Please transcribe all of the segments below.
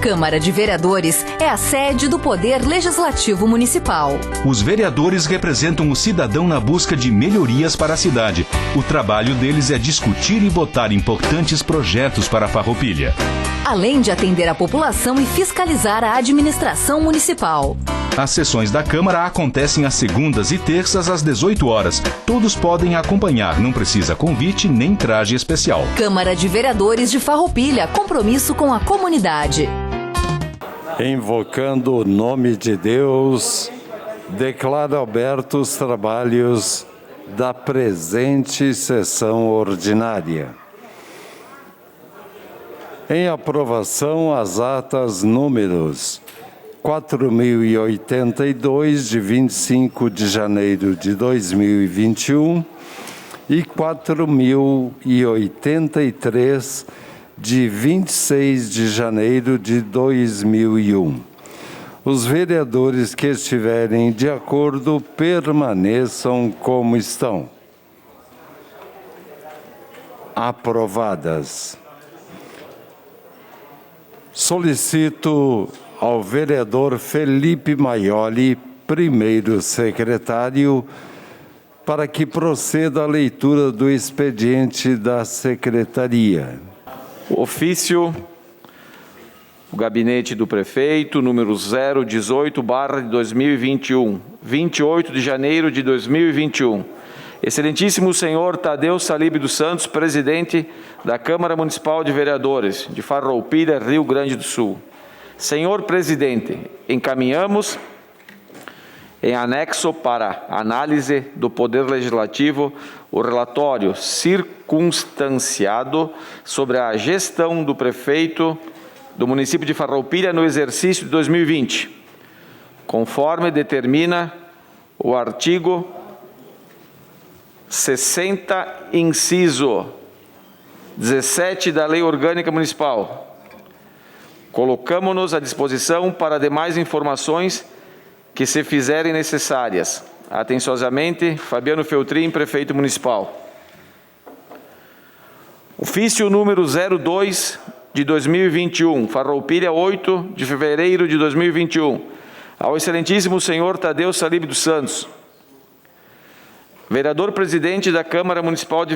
Câmara de Vereadores é a sede do Poder Legislativo Municipal. Os vereadores representam o cidadão na busca de melhorias para a cidade. O trabalho deles é discutir e votar importantes projetos para a Farroupilha, além de atender a população e fiscalizar a administração municipal. As sessões da Câmara acontecem às segundas e terças às 18 horas. Todos podem acompanhar, não precisa convite nem traje especial. Câmara de Vereadores de Farroupilha, compromisso com a comunidade. Invocando o nome de Deus, declaro abertos os trabalhos da presente sessão ordinária. Em aprovação, as atas números 4.082, de 25 de janeiro de 2021 e 4.083, de 26 de janeiro de 2001. Os vereadores que estiverem de acordo permaneçam como estão. Aprovadas. Solicito ao vereador Felipe Maioli, primeiro secretário, para que proceda a leitura do expediente da secretaria. Ofício, o gabinete do prefeito, número 018/2021, 28 de janeiro de 2021. Excelentíssimo senhor Tadeu Salib dos Santos, presidente da Câmara Municipal de Vereadores de Farroupilha, Rio Grande do Sul. Senhor presidente, encaminhamos em anexo para análise do Poder Legislativo o relatório circunstanciado sobre a gestão do prefeito do município de Farroupilha no exercício de 2020, conforme determina o artigo 60, inciso 17 da Lei Orgânica Municipal. Colocamos-nos à disposição para demais informações que se fizerem necessárias. Atenciosamente, Fabiano Feltrin, prefeito municipal. Ofício número 02 de 2021, Farroupilha, 8 de fevereiro de 2021. Ao excelentíssimo senhor Tadeu Salib dos Santos, vereador presidente da Câmara Municipal de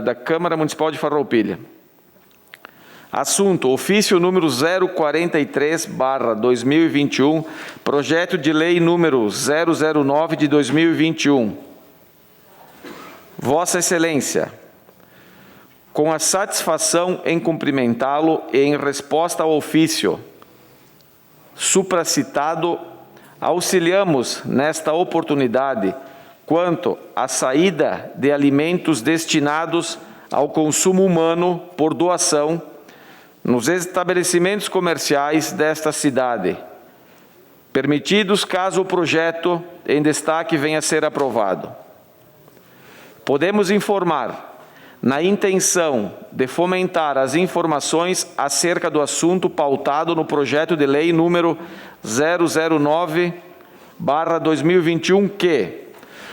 da Câmara Municipal de Farroupilha. Assunto: ofício número 043/2021, projeto de lei número 009 de 2021. Vossa Excelência, com a satisfação em cumprimentá-lo e em resposta ao ofício supracitado, auxiliamos nesta oportunidade quanto à saída de alimentos destinados ao consumo humano por doação nos estabelecimentos comerciais desta cidade, permitidos caso o projeto em destaque venha a ser aprovado. Podemos informar, na intenção de fomentar as informações acerca do assunto pautado no projeto de lei número 009/2021, que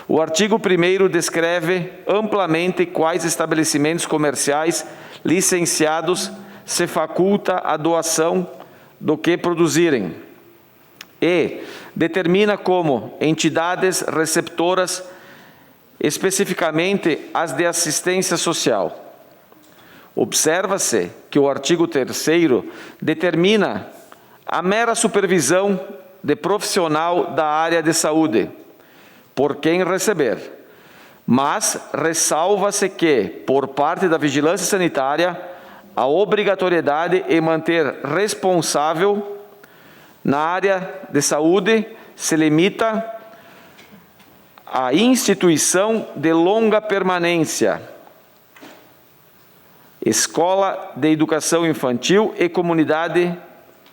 o artigo 1º descreve amplamente quais estabelecimentos comerciais licenciados se faculta a doação do que produzirem e determina como entidades receptoras especificamente as de assistência social. Observa-se que o artigo 3º determina a mera supervisão de profissional da área de saúde por quem receber, mas ressalva-se que, por parte da vigilância sanitária, a obrigatoriedade em manter responsável na área de saúde se limita à instituição de longa permanência, escola de educação infantil e comunidade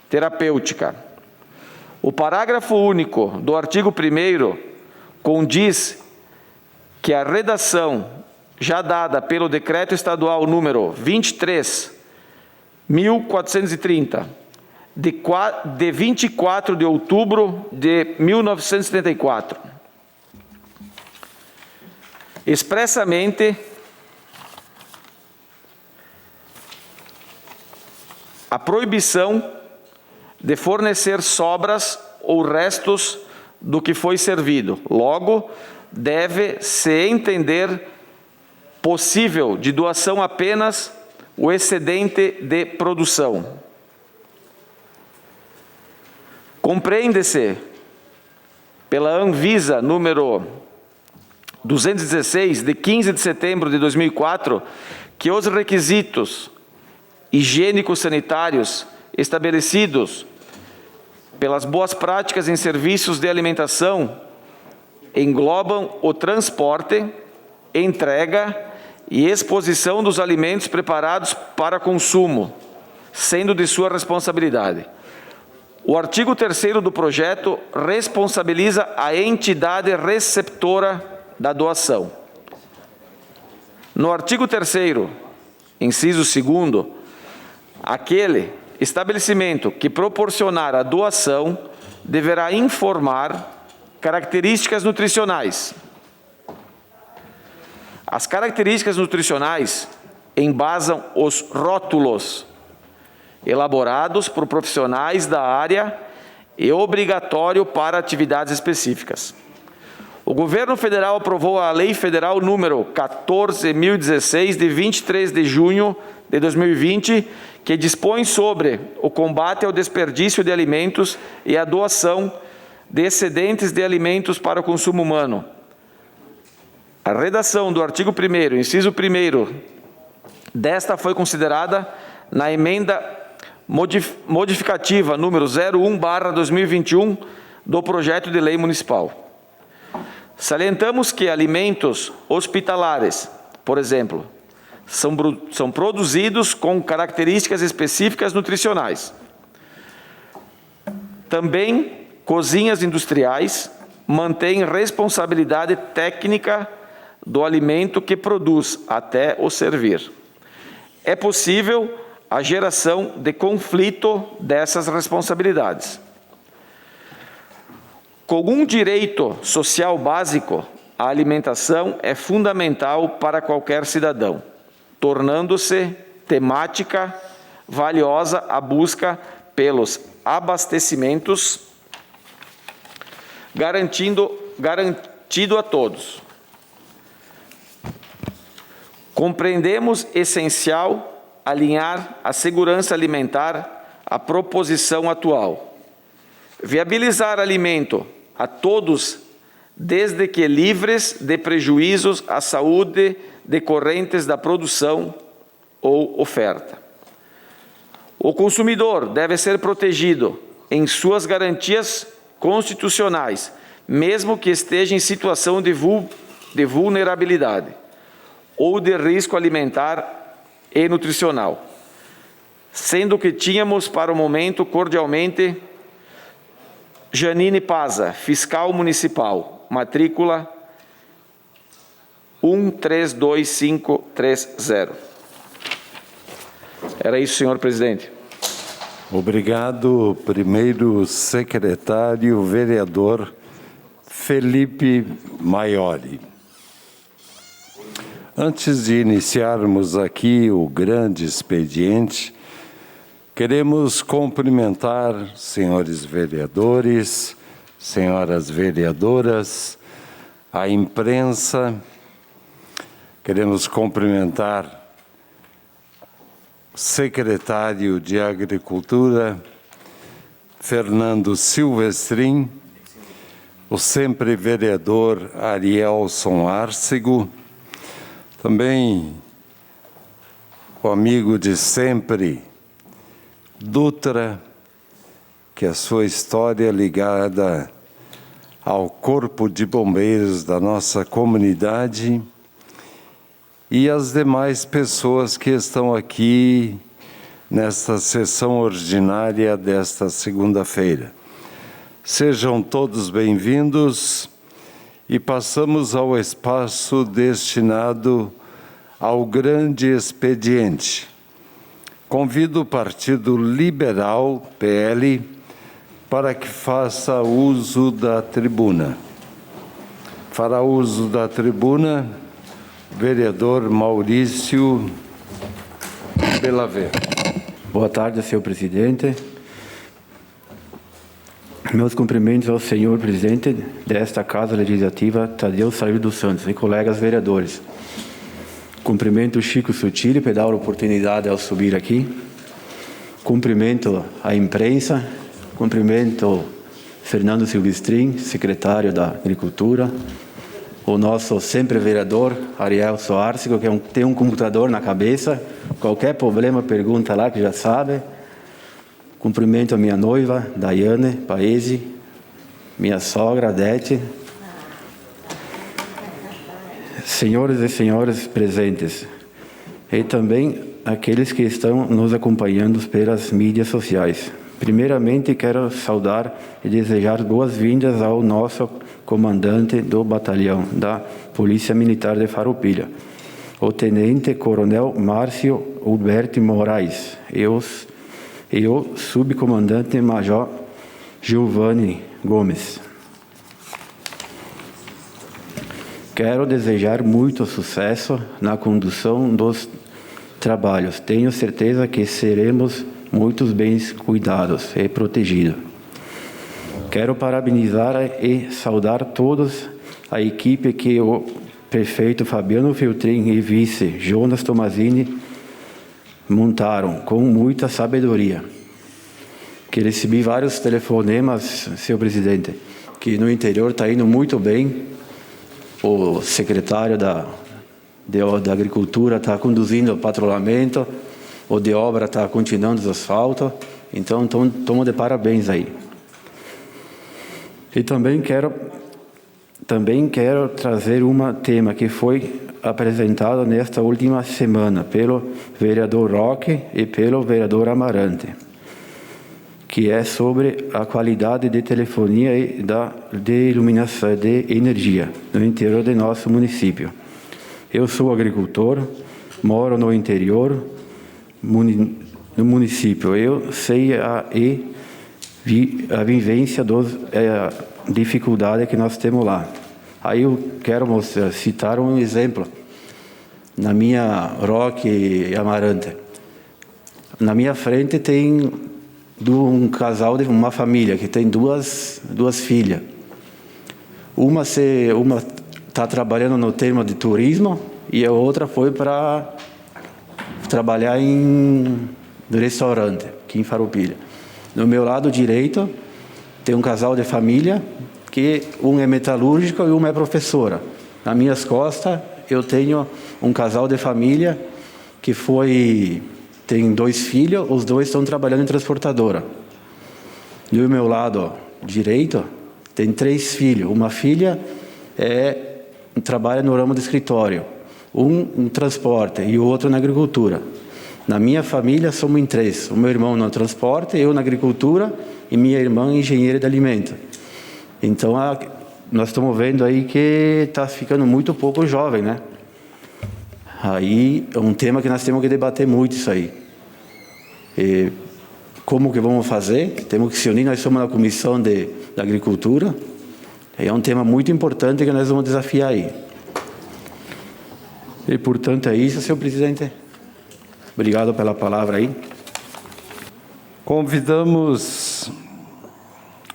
terapêutica. O parágrafo único do artigo 1º condiz que a redação já dada pelo Decreto Estadual número 23.430, de 24 de outubro de 1974, expressamente a proibição de fornecer sobras ou restos do que foi servido. Logo, deve-se entender possível de doação apenas o excedente de produção. Compreende-se pela Anvisa número 216, de 15 de setembro de 2004, que os requisitos higiênicos sanitários estabelecidos pelas boas práticas em serviços de alimentação englobam o transporte, entrega e exposição dos alimentos preparados para consumo, sendo de sua responsabilidade. O artigo 3º do projeto responsabiliza a entidade receptora da doação. No artigo 3º, inciso 2º, aquele estabelecimento que proporcionar a doação deverá informar características nutricionais. As características nutricionais embasam os rótulos elaborados por profissionais da área e obrigatório para atividades específicas. O Governo Federal aprovou a Lei Federal número 14.016, de 23 de junho de 2020, que dispõe sobre o combate ao desperdício de alimentos e a doação de excedentes de alimentos para o consumo humano. A redação do artigo 1º, inciso 1º, desta foi considerada na emenda modificativa número 01/2021 do projeto de lei municipal. Salientamos que alimentos hospitalares, por exemplo, são produzidos com características específicas nutricionais. Também cozinhas industriais mantêm responsabilidade técnica do alimento que produz até o servir. É possível a geração de conflito dessas responsabilidades. Como um direito social básico, a alimentação é fundamental para qualquer cidadão, tornando-se temática valiosa a busca pelos abastecimentos, garantido a todos. Compreendemos essencial alinhar a segurança alimentar à proposição atual. Viabilizar alimento a todos, desde que livres de prejuízos à saúde decorrentes da produção ou oferta. O consumidor deve ser protegido em suas garantias constitucionais, mesmo que esteja em situação de vulnerabilidade ou de risco alimentar e nutricional, sendo que tínhamos para o momento cordialmente Janine Paza, fiscal municipal, matrícula 132530. Era isso, senhor presidente. Obrigado, primeiro secretário, vereador Felipe Maioli. Antes de iniciarmos aqui o grande expediente, queremos cumprimentar senhores vereadores, senhoras vereadoras, a imprensa. Queremos cumprimentar o secretário de Agricultura, Fernando Silvestrin, o sempre vereador Arielson Arcego, também o amigo de sempre, Dutra, que a sua história ligada ao Corpo de Bombeiros da nossa comunidade, e as demais pessoas que estão aqui nesta sessão ordinária desta segunda-feira. Sejam todos bem-vindos e passamos ao espaço destinado ao grande expediente. Convido o Partido Liberal, PL, para que faça uso da tribuna. Fará uso da tribuna o vereador Maurício Belaver. Boa tarde, senhor presidente. Meus cumprimentos ao senhor presidente desta Casa Legislativa, Tadeu Salvio dos Santos, e colegas vereadores. Cumprimento o Chico Sutili, por dar a oportunidade ao subir aqui. Cumprimento a imprensa, cumprimento Fernando Silvestrin, secretário da Agricultura, o nosso sempre vereador, Ariel Soárcico, que tem um computador na cabeça, qualquer problema pergunta lá que já sabe. Cumprimento a minha noiva, Daiane Paese, minha sogra, Dete, senhores e senhoras presentes, e também aqueles que estão nos acompanhando pelas mídias sociais. Primeiramente, quero saudar e desejar boas-vindas ao nosso comandante do batalhão da Polícia Militar de Farroupilha, o Tenente Coronel Márcio Alberto Moraes, e o Subcomandante Major Giovanni Gomes. Quero desejar muito sucesso na condução dos trabalhos. Tenho certeza que seremos muito bem cuidados e protegidos. Quero parabenizar e saudar todos a equipe que o prefeito Fabiano Feltrin e vice Jonas Tomazini montaram com muita sabedoria. Que recebi vários telefonemas, senhor presidente, que no interior está indo muito bem. O secretário da Agricultura está conduzindo o patrulhamento, o de obra está continuando os asfaltos, então estamos de parabéns aí. E também quero trazer um tema que foi apresentado nesta última semana pelo vereador Roque e pelo vereador Amarante, que é sobre a qualidade de telefonia e de iluminação de energia no interior do nosso município. Eu sou agricultor, moro no interior do município. Eu sei a vivência das dificuldades que nós temos lá. Aí eu quero citar um exemplo. Na minha Roque e Amarante, na minha frente tem um casal, uma família que tem duas filhas. Uma está trabalhando no tema de turismo e a outra foi para trabalhar em restaurante aqui em Farroupilha. No meu lado direito tem um casal de família que um é metalúrgico e uma é professora. Nas minhas costas eu tenho um casal de família que tem 2 filhos, os 2 estão trabalhando em transportadora. Do meu lado direito tem 3 filhos. Uma filha trabalha no ramo de escritório, um em transporte e o outro na agricultura. Na minha família somos em 3. O meu irmão no transporte, eu na agricultura e minha irmã engenheira de alimento. Então nós estamos vendo aí que está ficando muito pouco jovem, né? Aí é um tema que nós temos que debater muito isso aí. E como que vamos fazer? Temos que se unir, nós somos na Comissão da Agricultura. É um tema muito importante que nós vamos desafiar aí. E, portanto, é isso, senhor presidente. Obrigado pela palavra aí. Convidamos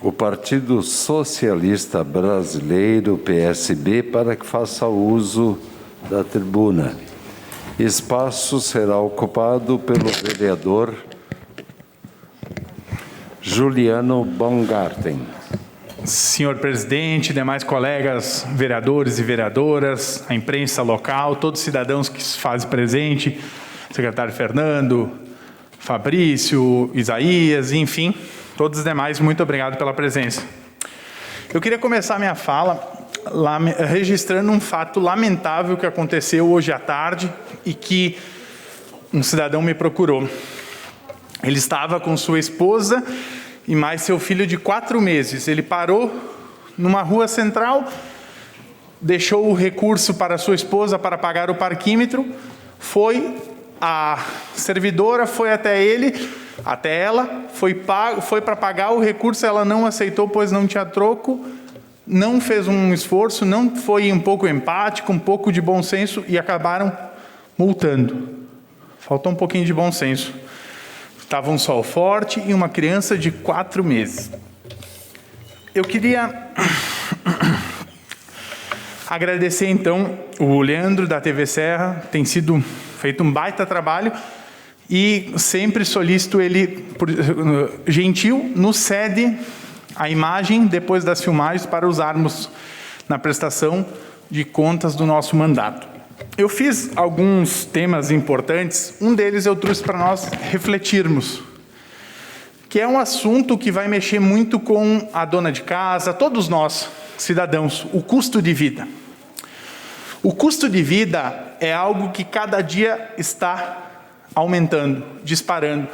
o Partido Socialista Brasileiro, PSB, para que faça uso da tribuna. Espaço será ocupado pelo vereador Juliano Baumgarten. Senhor presidente, demais colegas vereadores e vereadoras, a imprensa local, todos os cidadãos que se fazem presente, secretário Fernando, Fabrício, Isaías, enfim, todos os demais, muito obrigado pela presença. Eu queria começar minha fala registrando um fato lamentável que aconteceu hoje à tarde e que um cidadão me procurou. Ele estava com sua esposa e mais seu filho de 4 meses. Ele parou numa rua central, deixou o recurso para sua esposa para pagar o parquímetro, a servidora foi até ela, foi para pagar o recurso, ela não aceitou, pois não tinha troco, não fez um esforço, não foi um pouco empático, um pouco de bom senso e acabaram multando. Faltou um pouquinho de bom senso. Estava um sol forte e uma criança de 4 meses. Eu queria agradecer, então, o Leandro, da TV Serra, tem sido feito um baita trabalho e sempre solicito ele, por gentil, nos cede a imagem depois das filmagens para usarmos na prestação de contas do nosso mandato. Eu fiz alguns temas importantes, um deles eu trouxe para nós refletirmos, que é um assunto que vai mexer muito com a dona de casa, todos nós, cidadãos, o custo de vida. O custo de vida é algo que cada dia está aumentando, disparando,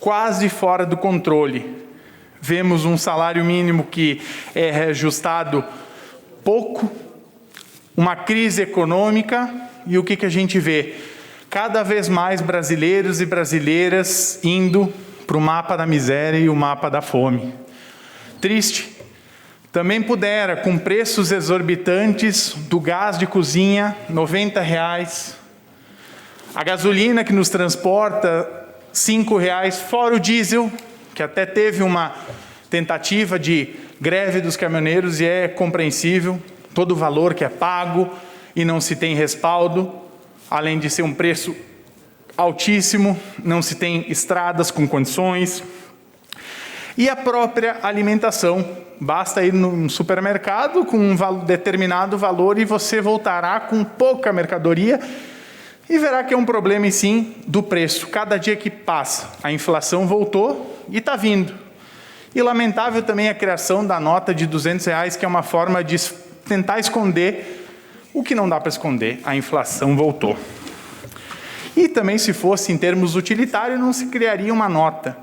quase fora do controle. Vemos um salário mínimo que é reajustado pouco, uma crise econômica e o que a gente vê? Cada vez mais brasileiros e brasileiras indo para o mapa da miséria e o mapa da fome. Triste. Também pudera, com preços exorbitantes do gás de cozinha, R$90, a gasolina que nos transporta, R$5, fora o diesel, que até teve uma tentativa de greve dos caminhoneiros e é compreensível, todo o valor que é pago e não se tem respaldo, além de ser um preço altíssimo, não se tem estradas com condições. E a própria alimentação, basta ir num supermercado com um determinado valor e você voltará com pouca mercadoria e verá que é um problema, e sim, do preço. Cada dia que passa, a inflação voltou e está vindo. E lamentável também a criação da nota de R$200, que é uma forma de tentar esconder o que não dá para esconder, a inflação voltou. E também, se fosse em termos utilitários, não se criaria uma nota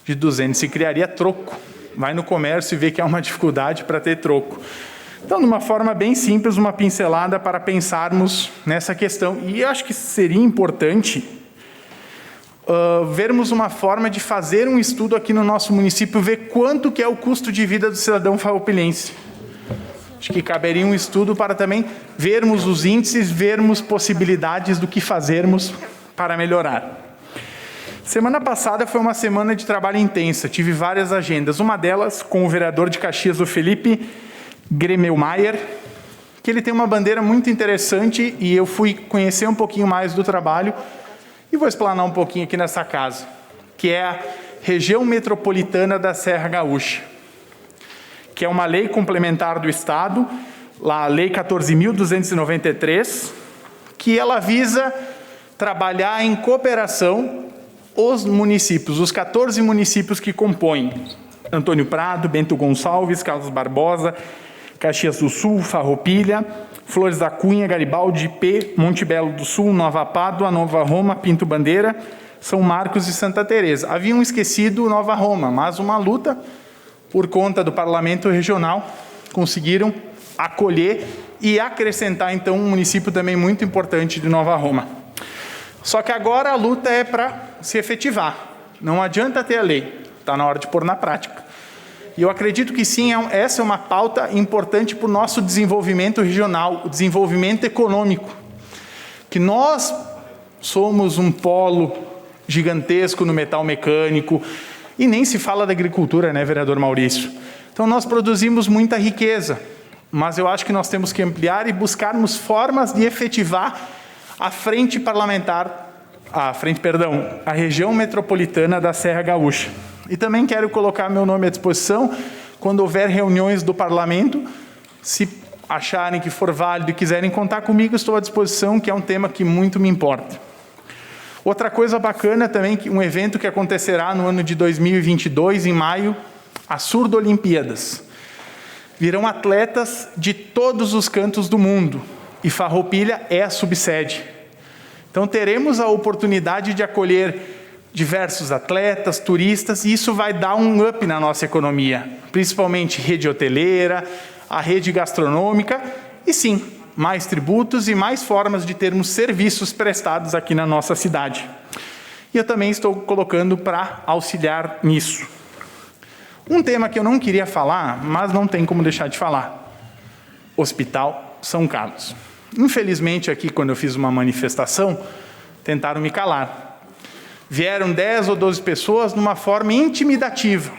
de R$200, se criaria troco. Vai no comércio e vê que há uma dificuldade para ter troco. Então, de uma forma bem simples, uma pincelada para pensarmos nessa questão. E eu acho que seria importante vermos uma forma de fazer um estudo aqui no nosso município, ver quanto que é o custo de vida do cidadão farroupilense. Acho que caberia um estudo para também vermos os índices, vermos possibilidades do que fazermos para melhorar. Semana passada foi uma semana de trabalho intensa, tive várias agendas. Uma delas com o vereador de Caxias, o Felipe Gremelmaier, que ele tem uma bandeira muito interessante e eu fui conhecer um pouquinho mais do trabalho e vou explanar um pouquinho aqui nessa casa, que é a região metropolitana da Serra Gaúcha, que é uma lei complementar do Estado, a Lei 14.293, que ela visa trabalhar em cooperação os municípios, os 14 municípios que compõem Antônio Prado, Bento Gonçalves, Carlos Barbosa, Caxias do Sul, Farroupilha, Flores da Cunha, Garibaldi, Ipê, Monte Belo do Sul, Nova Pádua, Nova Roma, Pinto Bandeira, São Marcos e Santa Teresa. Haviam esquecido Nova Roma, mas uma luta por conta do Parlamento Regional conseguiram acolher e acrescentar, então, um município também muito importante de Nova Roma. Só que agora a luta é para se efetivar. Não adianta ter a lei, está na hora de pôr na prática. E eu acredito que sim, essa é uma pauta importante para o nosso desenvolvimento regional, o desenvolvimento econômico. Que nós somos um polo gigantesco no metal mecânico, e nem se fala da agricultura, né, vereador Maurício? Então nós produzimos muita riqueza, mas eu acho que nós temos que ampliar e buscarmos formas de efetivar a frente parlamentar, a região metropolitana da Serra Gaúcha. E também quero colocar meu nome à disposição quando houver reuniões do parlamento, se acharem que for válido e quiserem contar comigo, estou à disposição, que é um tema que muito me importa. Outra coisa bacana também, um evento que acontecerá no ano de 2022, em maio, a Surdo-Olimpíadas. Virão atletas de todos os cantos do mundo, e Farroupilha é a subsede. Então teremos a oportunidade de acolher diversos atletas, turistas, e isso vai dar um up na nossa economia, principalmente rede hoteleira, a rede gastronômica, e sim, mais tributos e mais formas de termos serviços prestados aqui na nossa cidade. E eu também estou colocando para auxiliar nisso. Um tema que eu não queria falar, mas não tem como deixar de falar. Hospital São Carlos. Infelizmente, aqui, quando eu fiz uma manifestação, tentaram me calar. Vieram 10 ou 12 pessoas numa forma intimidativa.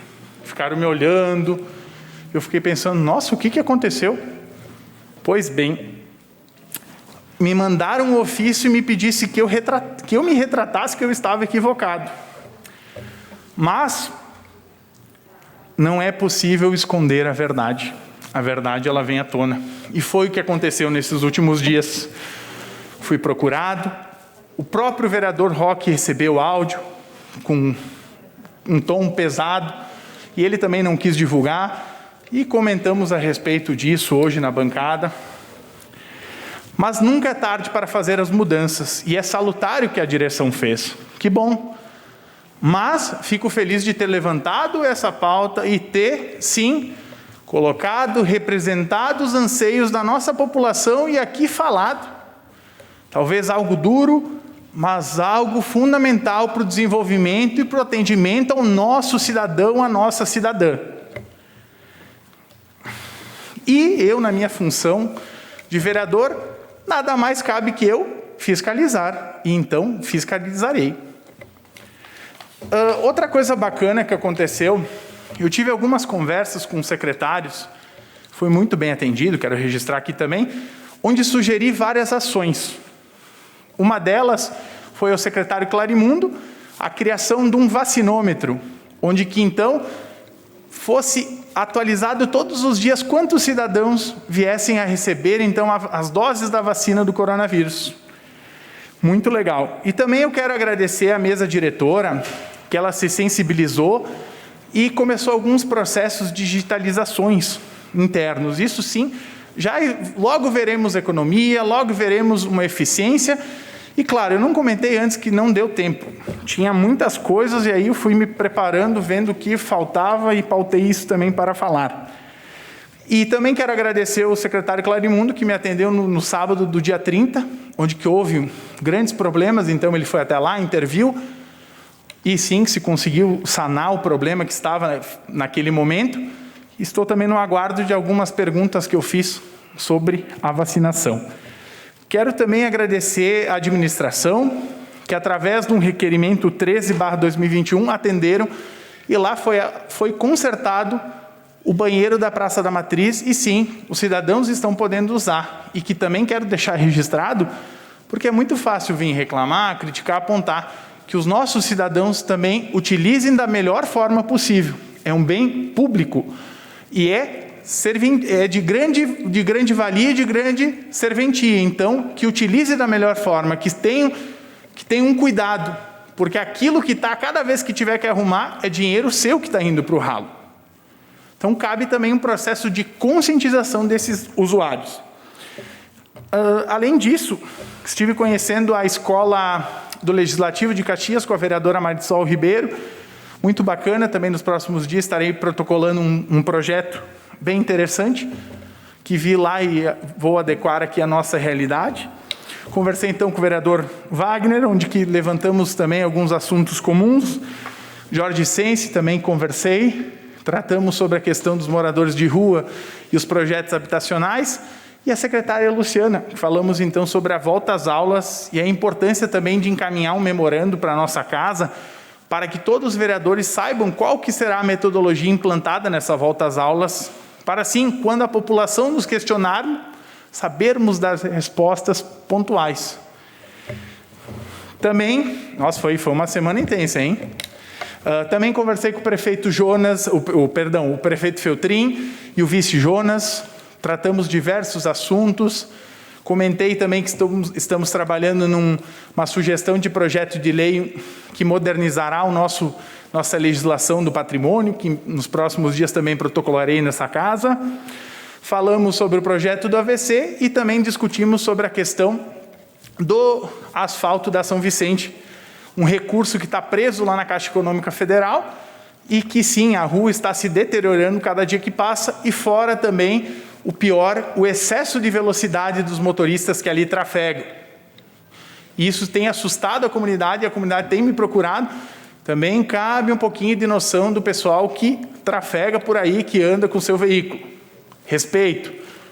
Ficaram me olhando, eu fiquei pensando, nossa, o que aconteceu? Pois bem, me mandaram um ofício e me pedisse que eu me retratasse que eu estava equivocado. Mas não é possível esconder a verdade. A verdade, ela vem à tona. E foi o que aconteceu nesses últimos dias. Fui procurado, o próprio vereador Roque recebeu áudio com um tom pesado, e ele também não quis divulgar, e comentamos a respeito disso hoje na bancada. Mas nunca é tarde para fazer as mudanças, e é salutar o que a direção fez. Que bom! Mas fico feliz de ter levantado essa pauta e ter, sim, colocado, representado os anseios da nossa população e aqui falado. Talvez algo duro, mas algo fundamental para o desenvolvimento e para o atendimento ao nosso cidadão, à nossa cidadã. E eu, na minha função de vereador, nada mais cabe que eu fiscalizar, e então fiscalizarei. Outra coisa bacana que aconteceu, eu tive algumas conversas com secretários, fui muito bem atendido, quero registrar aqui também, onde sugeri várias ações. Uma delas foi ao secretário Clarimundo, a criação de um vacinômetro, onde que então fosse atualizado todos os dias quantos cidadãos viessem a receber então as doses da vacina do coronavírus. Muito legal. E também eu quero agradecer à mesa diretora, que ela se sensibilizou e começou alguns processos de digitalizações internos. Isso sim, já logo veremos economia, logo veremos uma eficiência. E claro, eu não comentei antes que não deu tempo. Tinha muitas coisas e aí eu fui me preparando, vendo o que faltava e pautei isso também para falar. E também quero agradecer ao secretário Clarimundo, que me atendeu no sábado do dia 30, onde que houve grandes problemas, então ele foi até lá, interviu, e sim, se conseguiu sanar o problema que estava naquele momento. Estou também no aguardo de algumas perguntas que eu fiz sobre a vacinação. Quero também agradecer à administração, que através de um requerimento 13/2021 atenderam, e lá foi consertado o banheiro da Praça da Matriz, e sim, os cidadãos estão podendo usar. E que também quero deixar registrado, porque é muito fácil vir reclamar, criticar, apontar, que os nossos cidadãos também utilizem da melhor forma possível. É um bem público e é de grande valia e de grande serventia. Então, que utilize da melhor forma, que tenha um cuidado, porque aquilo que está, cada vez que tiver que arrumar, é dinheiro seu que está indo para o ralo. Então, cabe também um processo de conscientização desses usuários. Além disso, estive conhecendo a escola do Legislativo de Caxias com a vereadora Marisol Ribeiro, muito bacana. Também nos próximos dias estarei protocolando um projeto bem interessante, que vi lá e vou adequar aqui à nossa realidade. Conversei então com o vereador Wagner, onde que levantamos também alguns assuntos comuns. Jorge Sense também conversei, tratamos sobre a questão dos moradores de rua e os projetos habitacionais. E a secretária Luciana, falamos então sobre a volta às aulas e a importância também de encaminhar um memorando para a nossa casa, para que todos os vereadores saibam qual que será a metodologia implantada nessa volta às aulas, para assim, quando a população nos questionar, sabermos das respostas pontuais. Também, nossa, foi uma semana intensa, hein? Também conversei com o prefeito Jonas, o prefeito Feltrin e o vice Jonas, tratamos diversos assuntos. Comentei também que estamos trabalhando numa sugestão de projeto de lei que modernizará nossa legislação do patrimônio, que nos próximos dias também protocolarei nessa casa. Falamos sobre o projeto do AVC e também discutimos sobre a questão do asfalto da São Vicente, um recurso que está preso lá na Caixa Econômica Federal e que sim, a rua está se deteriorando cada dia que passa, e fora também o pior, o excesso de velocidade dos motoristas que ali trafegam. Isso tem assustado a comunidade, e a comunidade tem me procurado. Também cabe um pouquinho de noção do pessoal que trafega por aí, que anda com seu veículo. Respeito,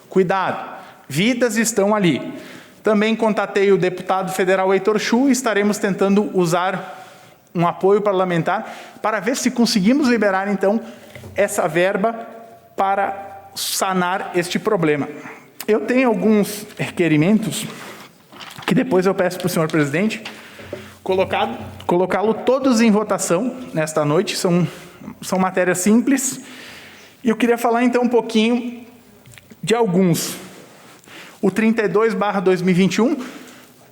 cuidado, vidas estão ali. Também contatei o deputado federal Heitor Chu e estaremos tentando usar um apoio parlamentar para ver se conseguimos liberar, então, essa verba para sanar este problema. Eu tenho alguns requerimentos que depois eu peço para o senhor presidente colocá-lo todos em votação nesta noite. São matérias simples. E eu queria falar então um pouquinho de alguns. O 32/2021,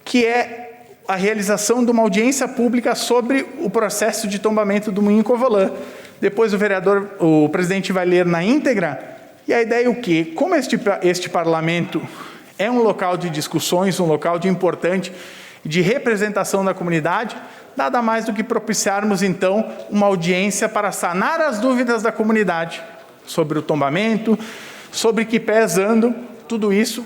que é a realização de uma audiência pública sobre o processo de tombamento do Moinho Covolã. Depois o presidente vai ler na íntegra. E a ideia é o quê? Como este parlamento é um local de discussões, um local importante de representação da comunidade, nada mais do que propiciarmos, então, uma audiência para sanar as dúvidas da comunidade sobre o tombamento, sobre que pés andam, tudo isso.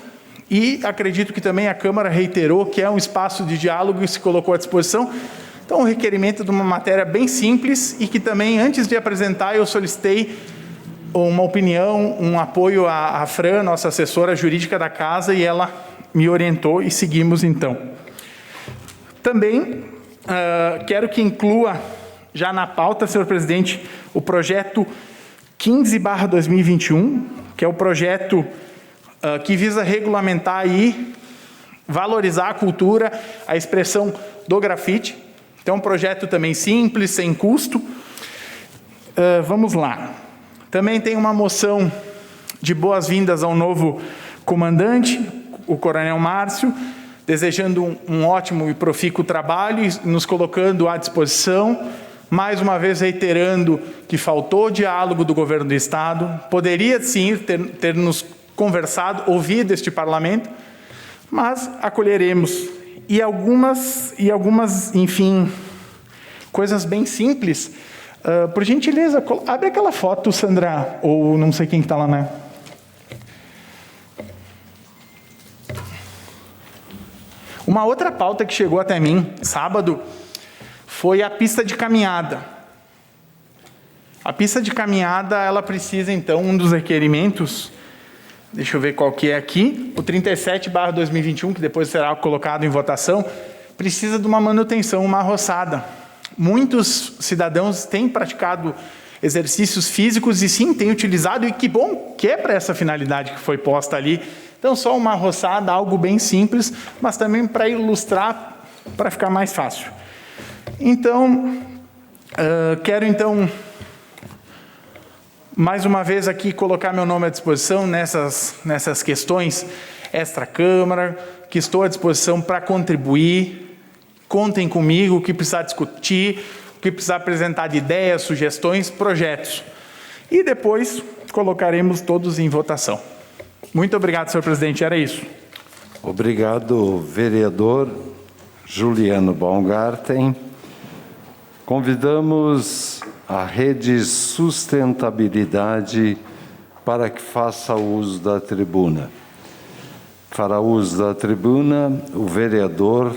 E acredito que também a Câmara reiterou que é um espaço de diálogo e se colocou à disposição. Então, um requerimento de uma matéria bem simples e que também, antes de apresentar, eu solicitei uma opinião, um apoio à Fran, nossa assessora jurídica da casa, e ela me orientou e seguimos então. Também quero que inclua já na pauta, senhor presidente, o projeto 15/2021, que é o projeto que visa regulamentar e valorizar a cultura, a expressão do grafite. Então, um projeto também simples, sem custo. Vamos lá. Também tem uma moção de boas-vindas ao novo comandante, o Coronel Márcio, desejando um ótimo e profícuo trabalho e nos colocando à disposição, mais uma vez reiterando que faltou diálogo do governo do Estado, poderia sim ter nos conversado, ouvido este parlamento, mas acolheremos. E algumas, enfim, coisas bem simples. Por gentileza, abre aquela foto, Sandra, ou não sei quem está lá, né? Uma outra pauta que chegou até mim, sábado, foi a pista de caminhada. A pista de caminhada, ela precisa, então, um dos requerimentos, deixa eu ver qual que é aqui, o 37/2021, que depois será colocado em votação, precisa de uma manutenção, uma roçada. Muitos cidadãos têm praticado exercícios físicos e sim, têm utilizado, e que bom que é para essa finalidade que foi posta ali. Então, só uma roçada, algo bem simples, mas também para ilustrar, para ficar mais fácil. Então, quero então, mais uma vez aqui, colocar meu nome à disposição nessas questões extra-Câmara, que estou à disposição para contribuir. Contem comigo, o que precisar discutir, o que precisar apresentar de ideias, sugestões, projetos. E depois colocaremos todos em votação. Muito obrigado, senhor presidente. Era isso. Obrigado, vereador Juliano Baumgarten. Convidamos a Rede Sustentabilidade para que faça uso da tribuna. Fará uso da tribuna o vereador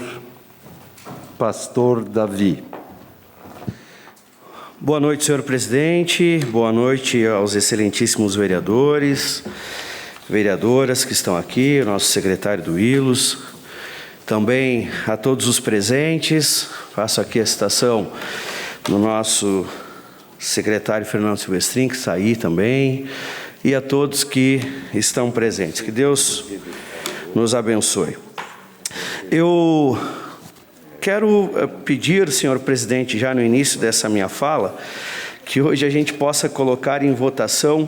Pastor Davi. Boa noite, senhor presidente. Boa noite aos excelentíssimos vereadores, vereadoras que estão aqui, o nosso secretário do ILUS, também a todos os presentes. Faço aqui a citação do nosso secretário Fernando Silvestrin, que está aí também, e a todos que estão presentes. Que Deus nos abençoe. Eu quero pedir, senhor presidente, já no início dessa minha fala, que hoje a gente possa colocar em votação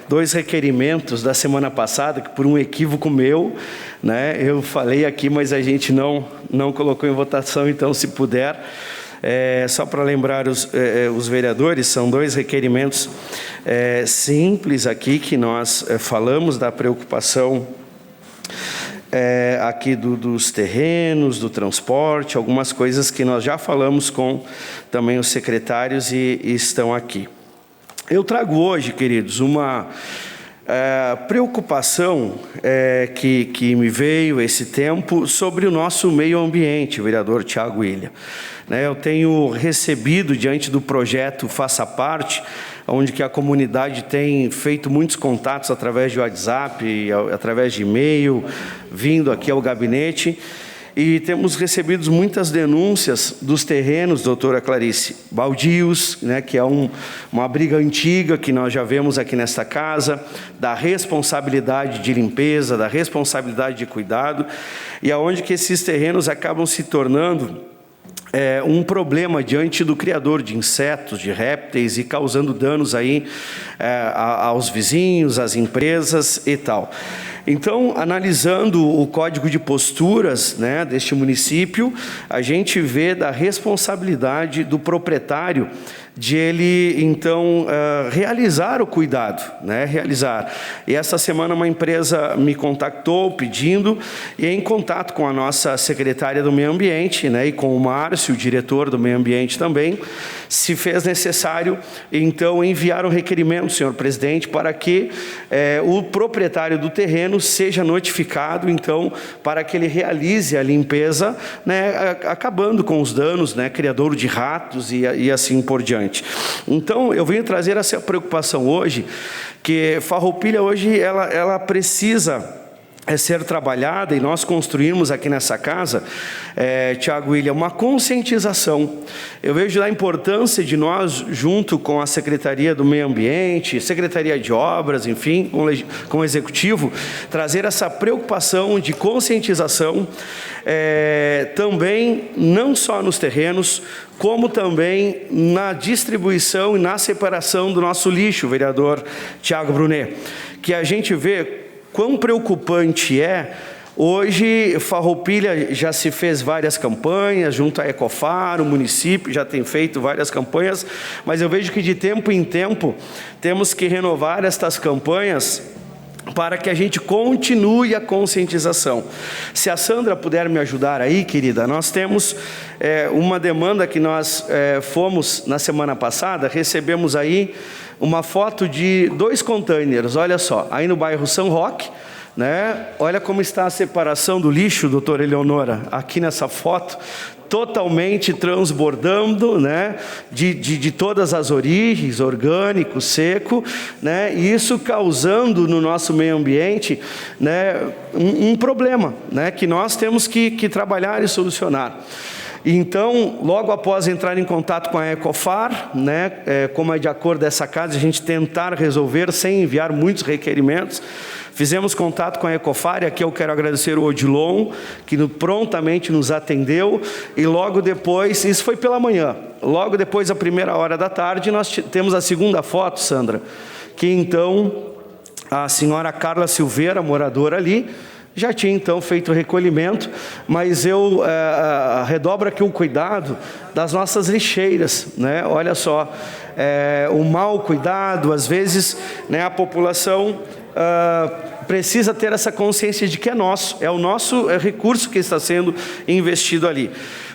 dois requerimentos da semana passada, que por um equívoco meu, né, eu falei aqui, mas a gente não colocou em votação. Então, se puder, só para lembrar os vereadores, são dois requerimentos simples aqui, que nós falamos da preocupação aqui dos terrenos, do transporte, algumas coisas que nós já falamos com também os secretários e estão aqui. Eu trago hoje, queridos, uma preocupação que me veio esse tempo sobre o nosso meio ambiente, vereador Tiago William. Eu tenho recebido, diante do projeto Faça Parte, onde que a comunidade tem feito muitos contatos através de WhatsApp, através de e-mail, vindo aqui ao gabinete, e temos recebido muitas denúncias dos terrenos, doutora Clarice, baldios, né, que é uma briga antiga que nós já vemos aqui nesta casa, da responsabilidade de limpeza, da responsabilidade de cuidado, e aonde que esses terrenos acabam se tornando um problema diante do criador de insetos, de répteis, e causando danos aí aos vizinhos, às empresas e tal. Então, analisando o código de posturas, né, deste município, a gente vê da responsabilidade do proprietário de ele, então, realizar o cuidado, né, realizar. E essa semana uma empresa me contactou pedindo, e em contato com a nossa secretária do Meio Ambiente, né, e com o Márcio, o diretor do Meio Ambiente também, se fez necessário, então, enviar um requerimento, senhor presidente, para que o proprietário do terreno seja notificado, então, para que ele realize a limpeza, né, acabando com os danos, né, criador de ratos e assim por diante. Então, eu venho trazer essa preocupação hoje, que Farroupilha hoje, ela precisa ser trabalhada, e nós construímos aqui nessa casa, Tiago William, uma conscientização. Eu vejo a importância de nós, junto com a Secretaria do Meio Ambiente, Secretaria de Obras, enfim, com o Executivo, trazer essa preocupação de conscientização, também, não só nos terrenos, como também na distribuição e na separação do nosso lixo, vereador Tiago Brunet, que a gente vê quão preocupante é. Hoje, Farroupilha já se fez várias campanhas, junto à Ecofar, o município já tem feito várias campanhas, mas eu vejo que de tempo em tempo temos que renovar estas campanhas para que a gente continue a conscientização. Se a Sandra puder me ajudar aí, querida, nós temos uma demanda que nós fomos na semana passada, recebemos aí uma foto de 2 containers, olha só, aí no bairro São Roque, né? Olha como está a separação do lixo, doutora Eleonora, aqui nessa foto, totalmente transbordando, né, de todas as origens, orgânico, seco, né, e isso causando no nosso meio ambiente, né, um problema, né, que nós temos que trabalhar e solucionar. Então, logo após entrar em contato com a Ecofar, né, como é de acordo dessa casa, a gente tentar resolver sem enviar muitos requerimentos, fizemos contato com a Ecofar, e aqui eu quero agradecer o Odilon, que prontamente nos atendeu, e logo depois, isso foi pela manhã, logo depois, à 1h da tarde, nós temos a segunda foto, Sandra, que então a senhora Carla Silveira, moradora ali, já tinha então feito o recolhimento, mas eu redobro aqui o cuidado das nossas lixeiras, né? Olha só, o mau cuidado, às vezes, né, a população precisa ter essa consciência de que é nosso, é o nosso recurso que está sendo investido ali.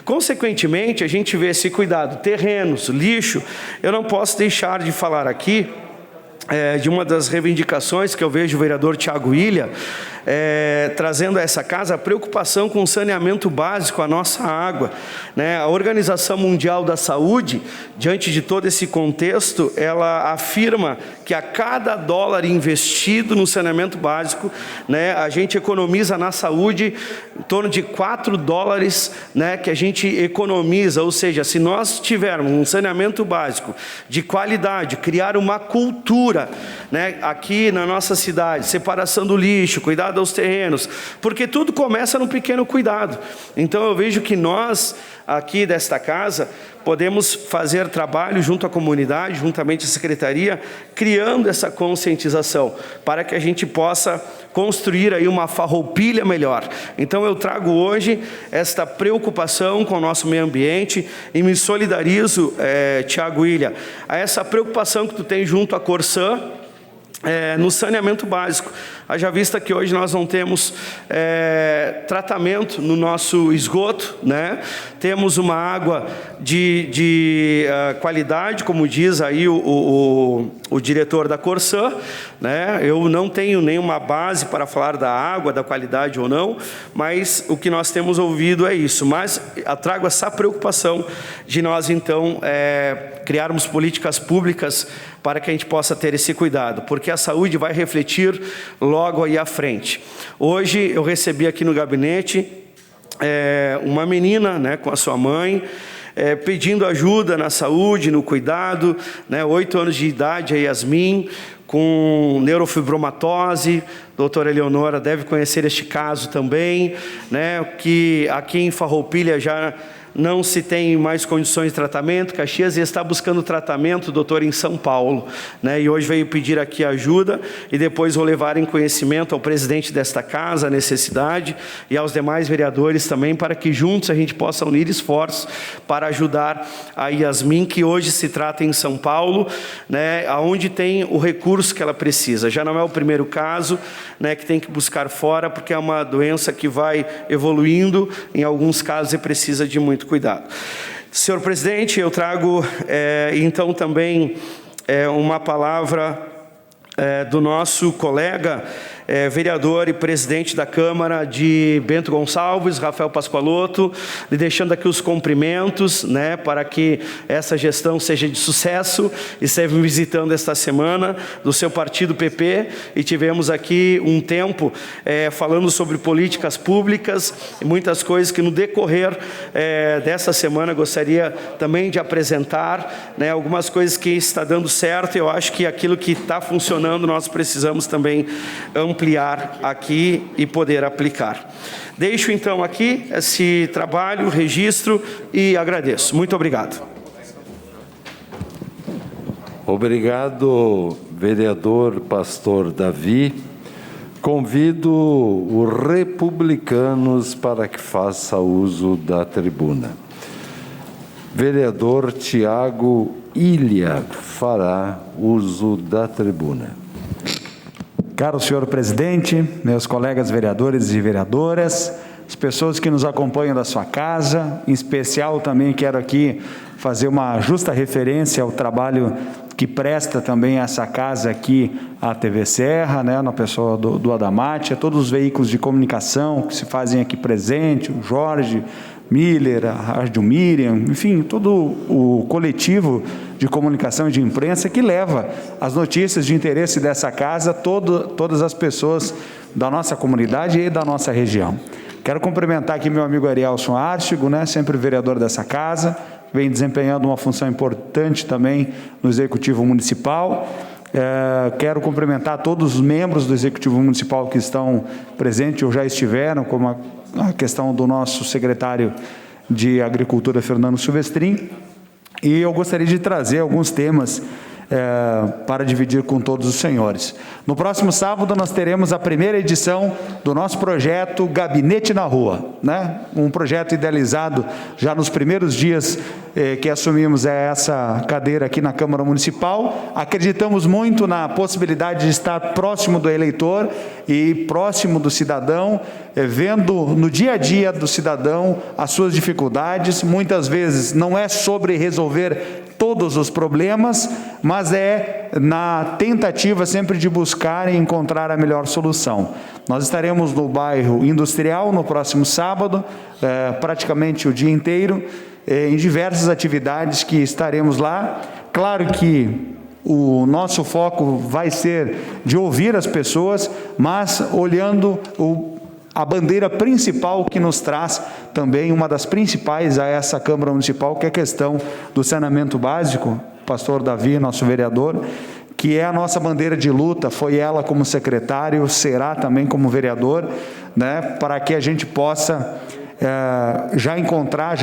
Consequentemente, a gente vê esse cuidado, terrenos, lixo. Eu não posso deixar de falar aqui de uma das reivindicações que eu vejo o vereador Tiago William trazendo a essa casa a preocupação com o saneamento básico, a nossa água, né? A Organização Mundial da Saúde, diante de todo esse contexto, ela afirma que a cada dólar investido no saneamento básico, né, a gente economiza na saúde em torno de 4 dólares, né, que a gente economiza. Ou seja, se nós tivermos um saneamento básico de qualidade, criar uma cultura, né, aqui na nossa cidade, separação do lixo, cuidado aos terrenos, porque tudo começa no pequeno cuidado. Então eu vejo que nós aqui desta casa podemos fazer trabalho junto à comunidade, juntamente à secretaria, criando essa conscientização, para que a gente possa construir aí uma Farroupilha melhor. Então eu trago hoje esta preocupação com o nosso meio ambiente e me solidarizo, Tiago William, a essa preocupação que tu tem junto à Corsã, no saneamento básico. Haja vista que hoje nós não temos tratamento no nosso esgoto, né? Temos uma água de qualidade, como diz aí o diretor da Corsã, né? Eu não tenho nenhuma base para falar da água, da qualidade ou não, mas o que nós temos ouvido é isso. Mas eu trago essa preocupação de nós, então, criarmos políticas públicas para que a gente possa ter esse cuidado, porque a saúde vai refletir logo aí à frente. Hoje eu recebi aqui no gabinete uma menina, né, com a sua mãe, pedindo ajuda na saúde, no cuidado, né, 8 anos de idade, a Yasmin, com neurofibromatose. Doutora Eleonora deve conhecer este caso também, né, que aqui em Farroupilha já não se tem mais condições de tratamento. Caxias está buscando tratamento, doutor, em São Paulo, né? E hoje veio pedir aqui ajuda, e depois vou levar em conhecimento ao presidente desta casa a necessidade, e aos demais vereadores também, para que juntos a gente possa unir esforços para ajudar a Yasmin, que hoje se trata em São Paulo, né, aonde tem o recurso que ela precisa. Já não é o primeiro caso, né, que tem que buscar fora, porque é uma doença que vai evoluindo, em alguns casos e precisa de muito cuidado. Senhor presidente, eu trago então também uma palavra do nosso colega vereador e presidente da Câmara de Bento Gonçalves, Rafael Pascoaloto, lhe deixando aqui os cumprimentos, né, para que essa gestão seja de sucesso. Esteve me visitando esta semana do seu partido PP, e tivemos aqui um tempo falando sobre políticas públicas e muitas coisas que no decorrer dessa semana gostaria também de apresentar, né, algumas coisas que está dando certo. Eu acho que aquilo que está funcionando nós precisamos também ampliar aqui e poder aplicar. Deixo então aqui esse trabalho, registro, e agradeço. Muito obrigado. Obrigado, vereador Pastor Davi. Convido os republicanos para que faça uso da tribuna. Vereador Tiago Ilha fará uso da tribuna. Caro senhor presidente, meus colegas vereadores e vereadoras, as pessoas que nos acompanham da sua casa, em especial também quero aqui fazer uma justa referência ao trabalho que presta também essa casa aqui, a TV Serra, né, na pessoa do Adamate, a todos os veículos de comunicação que se fazem aqui presente, o Jorge Miller, a Rádio Miriam, enfim, todo o coletivo de comunicação e de imprensa que leva as notícias de interesse dessa casa a todas as pessoas da nossa comunidade e da nossa região. Quero cumprimentar aqui meu amigo Arielson Artigo, né, sempre vereador dessa casa, vem desempenhando uma função importante também no Executivo Municipal. Quero cumprimentar todos os membros do Executivo Municipal que estão presentes ou já estiveram, como a questão do nosso secretário de Agricultura, Fernando Silvestrin. E eu gostaria de trazer alguns temas para dividir com todos os senhores. No próximo sábado nós teremos a primeira edição do nosso projeto Gabinete na Rua, né? Um projeto idealizado já nos primeiros dias que assumimos essa cadeira aqui na Câmara Municipal. Acreditamos muito na possibilidade de estar próximo do eleitor e próximo do cidadão, vendo no dia a dia do cidadão as suas dificuldades. Muitas vezes não é sobre resolver todos os problemas, mas é na tentativa sempre de buscar e encontrar a melhor solução. Nós estaremos no bairro Industrial no próximo sábado, praticamente o dia inteiro, em diversas atividades que estaremos lá. Claro que o nosso foco vai ser de ouvir as pessoas, mas olhando a bandeira principal que nos traz também, uma das principais a essa Câmara Municipal, que é a questão do saneamento básico. Pastor Davi, nosso vereador, que é a nossa bandeira de luta, foi ela como secretário, será também como vereador, né, para que a gente possa já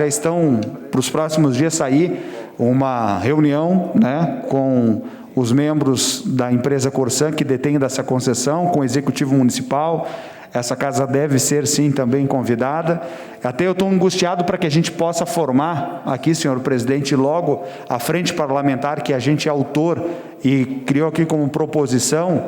estão para os próximos dias sair uma reunião, né, com os membros da empresa Corsan, que detém dessa concessão, com o Executivo Municipal. Essa casa deve ser, sim, também convidada. Até eu estou angustiado para que a gente possa formar aqui, senhor presidente, logo a frente parlamentar, que a gente é autor e criou aqui como proposição,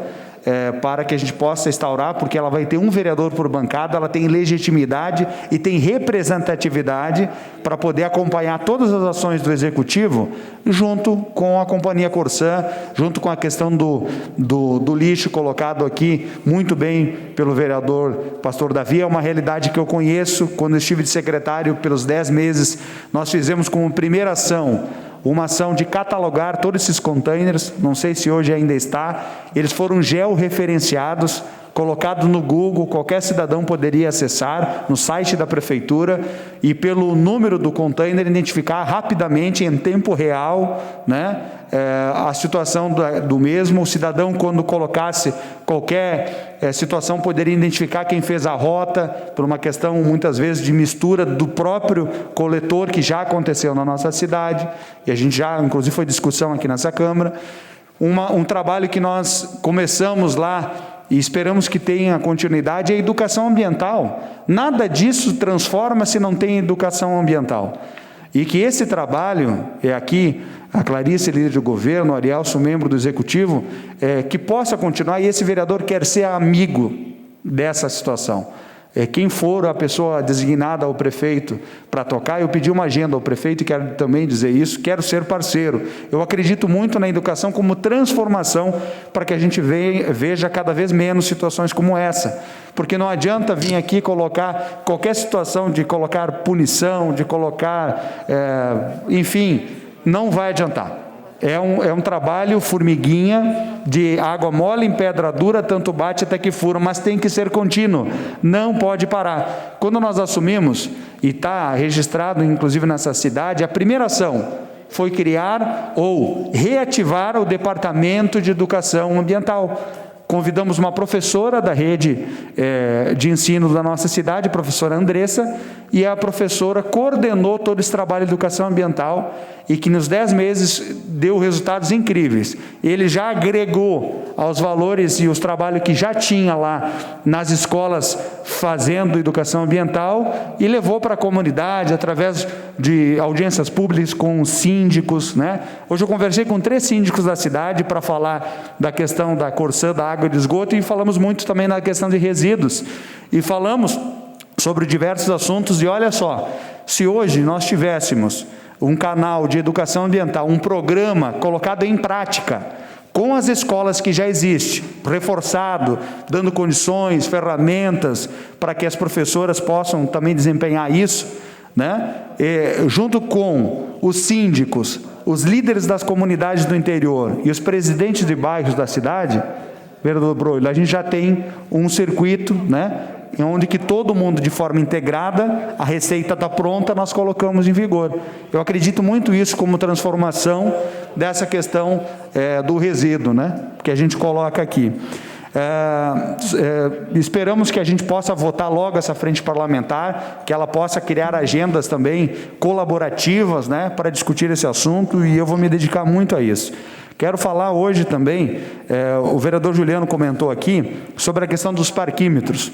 para que a gente possa instaurar, porque ela vai ter um vereador por bancada, ela tem legitimidade e tem representatividade para poder acompanhar todas as ações do Executivo, junto com a Companhia Corsan, junto com a questão do lixo colocado aqui muito bem pelo vereador Pastor Davi. É uma realidade que eu conheço. Quando eu estive de secretário pelos 10 meses, nós fizemos como primeira ação uma ação de catalogar todos esses containers, não sei se hoje ainda está, eles foram georreferenciados colocado no Google, qualquer cidadão poderia acessar no site da Prefeitura e pelo número do container identificar rapidamente, em tempo real, né, a situação do mesmo. O cidadão, quando colocasse qualquer situação, poderia identificar quem fez a rota, por uma questão, muitas vezes, de mistura do próprio coletor, que já aconteceu na nossa cidade, e a gente já, inclusive, foi discussão aqui nessa Câmara. Um trabalho que nós começamos lá e esperamos que tenha continuidade é a educação ambiental. Nada disso transforma se não tem educação ambiental. E que esse trabalho, aqui, a Clarice, líder de governo, o Arielso, membro do Executivo, que possa continuar, e esse vereador quer ser amigo dessa situação. Quem for a pessoa designada ao prefeito para tocar, eu pedi uma agenda ao prefeito, e quero também dizer isso, quero ser parceiro. Eu acredito muito na educação como transformação para que a gente veja cada vez menos situações como essa. Porque não adianta vir aqui colocar qualquer situação de colocar punição, de colocar, enfim, não vai adiantar. É um trabalho formiguinha, de água mole em pedra dura, tanto bate até que fura, mas tem que ser contínuo, não pode parar. Quando nós assumimos, e está registrado inclusive nessa cidade, a primeira ação foi criar ou reativar o Departamento de Educação Ambiental. Convidamos uma professora da rede de ensino da nossa cidade, a professora Andressa, e a professora coordenou todo esse trabalho de educação ambiental e que nos 10 meses deu resultados incríveis. Ele já agregou aos valores e os trabalhos que já tinha lá nas escolas fazendo educação ambiental e levou para a comunidade através de audiências públicas com síndicos, né? Hoje eu conversei com 3 síndicos da cidade para falar da questão da Corsã, da água e do esgoto, e falamos muito também na questão de resíduos. E falamos sobre diversos assuntos, e olha só, se hoje nós tivéssemos um canal de educação ambiental, um programa colocado em prática, com as escolas que já existem, reforçado, dando condições, ferramentas, para que as professoras possam também desempenhar isso, né? Junto com os síndicos, os líderes das comunidades do interior e os presidentes de bairros da cidade, vereador Broilo, a gente já tem um circuito, né, onde que todo mundo, de forma integrada, a receita está pronta, nós colocamos em vigor. Eu acredito muito isso como transformação dessa questão do resíduo, né, que a gente coloca aqui. Esperamos que a gente possa votar logo essa frente parlamentar, que ela possa criar agendas também colaborativas, né, para discutir esse assunto, e eu vou me dedicar muito a isso. Quero falar hoje também, o vereador Juliano comentou aqui, sobre a questão dos parquímetros.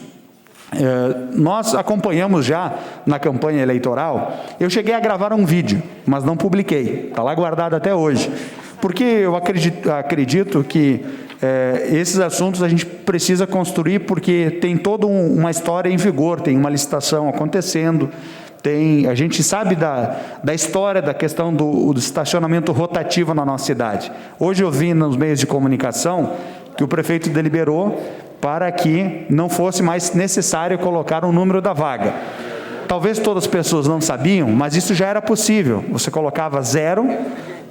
Nós acompanhamos já na campanha eleitoral. Eu cheguei a gravar um vídeo, mas não publiquei, está lá guardado até hoje, porque eu acredito que esses assuntos a gente precisa construir, porque tem toda uma história em vigor, tem uma licitação acontecendo, a gente sabe da história da questão do estacionamento rotativo na nossa cidade. Hoje eu vi nos meios de comunicação que o prefeito deliberou para que não fosse mais necessário colocar o número da vaga. Talvez todas as pessoas não sabiam, mas isso já era possível. Você colocava 0,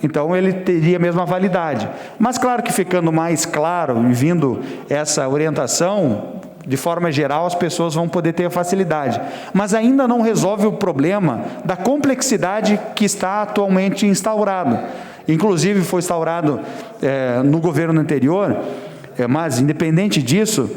então ele teria a mesma validade. Mas claro que ficando mais claro e vindo essa orientação, de forma geral, as pessoas vão poder ter a facilidade. Mas ainda não resolve o problema da complexidade que está atualmente instaurado. Inclusive foi instaurado no governo anterior, mas independente disso,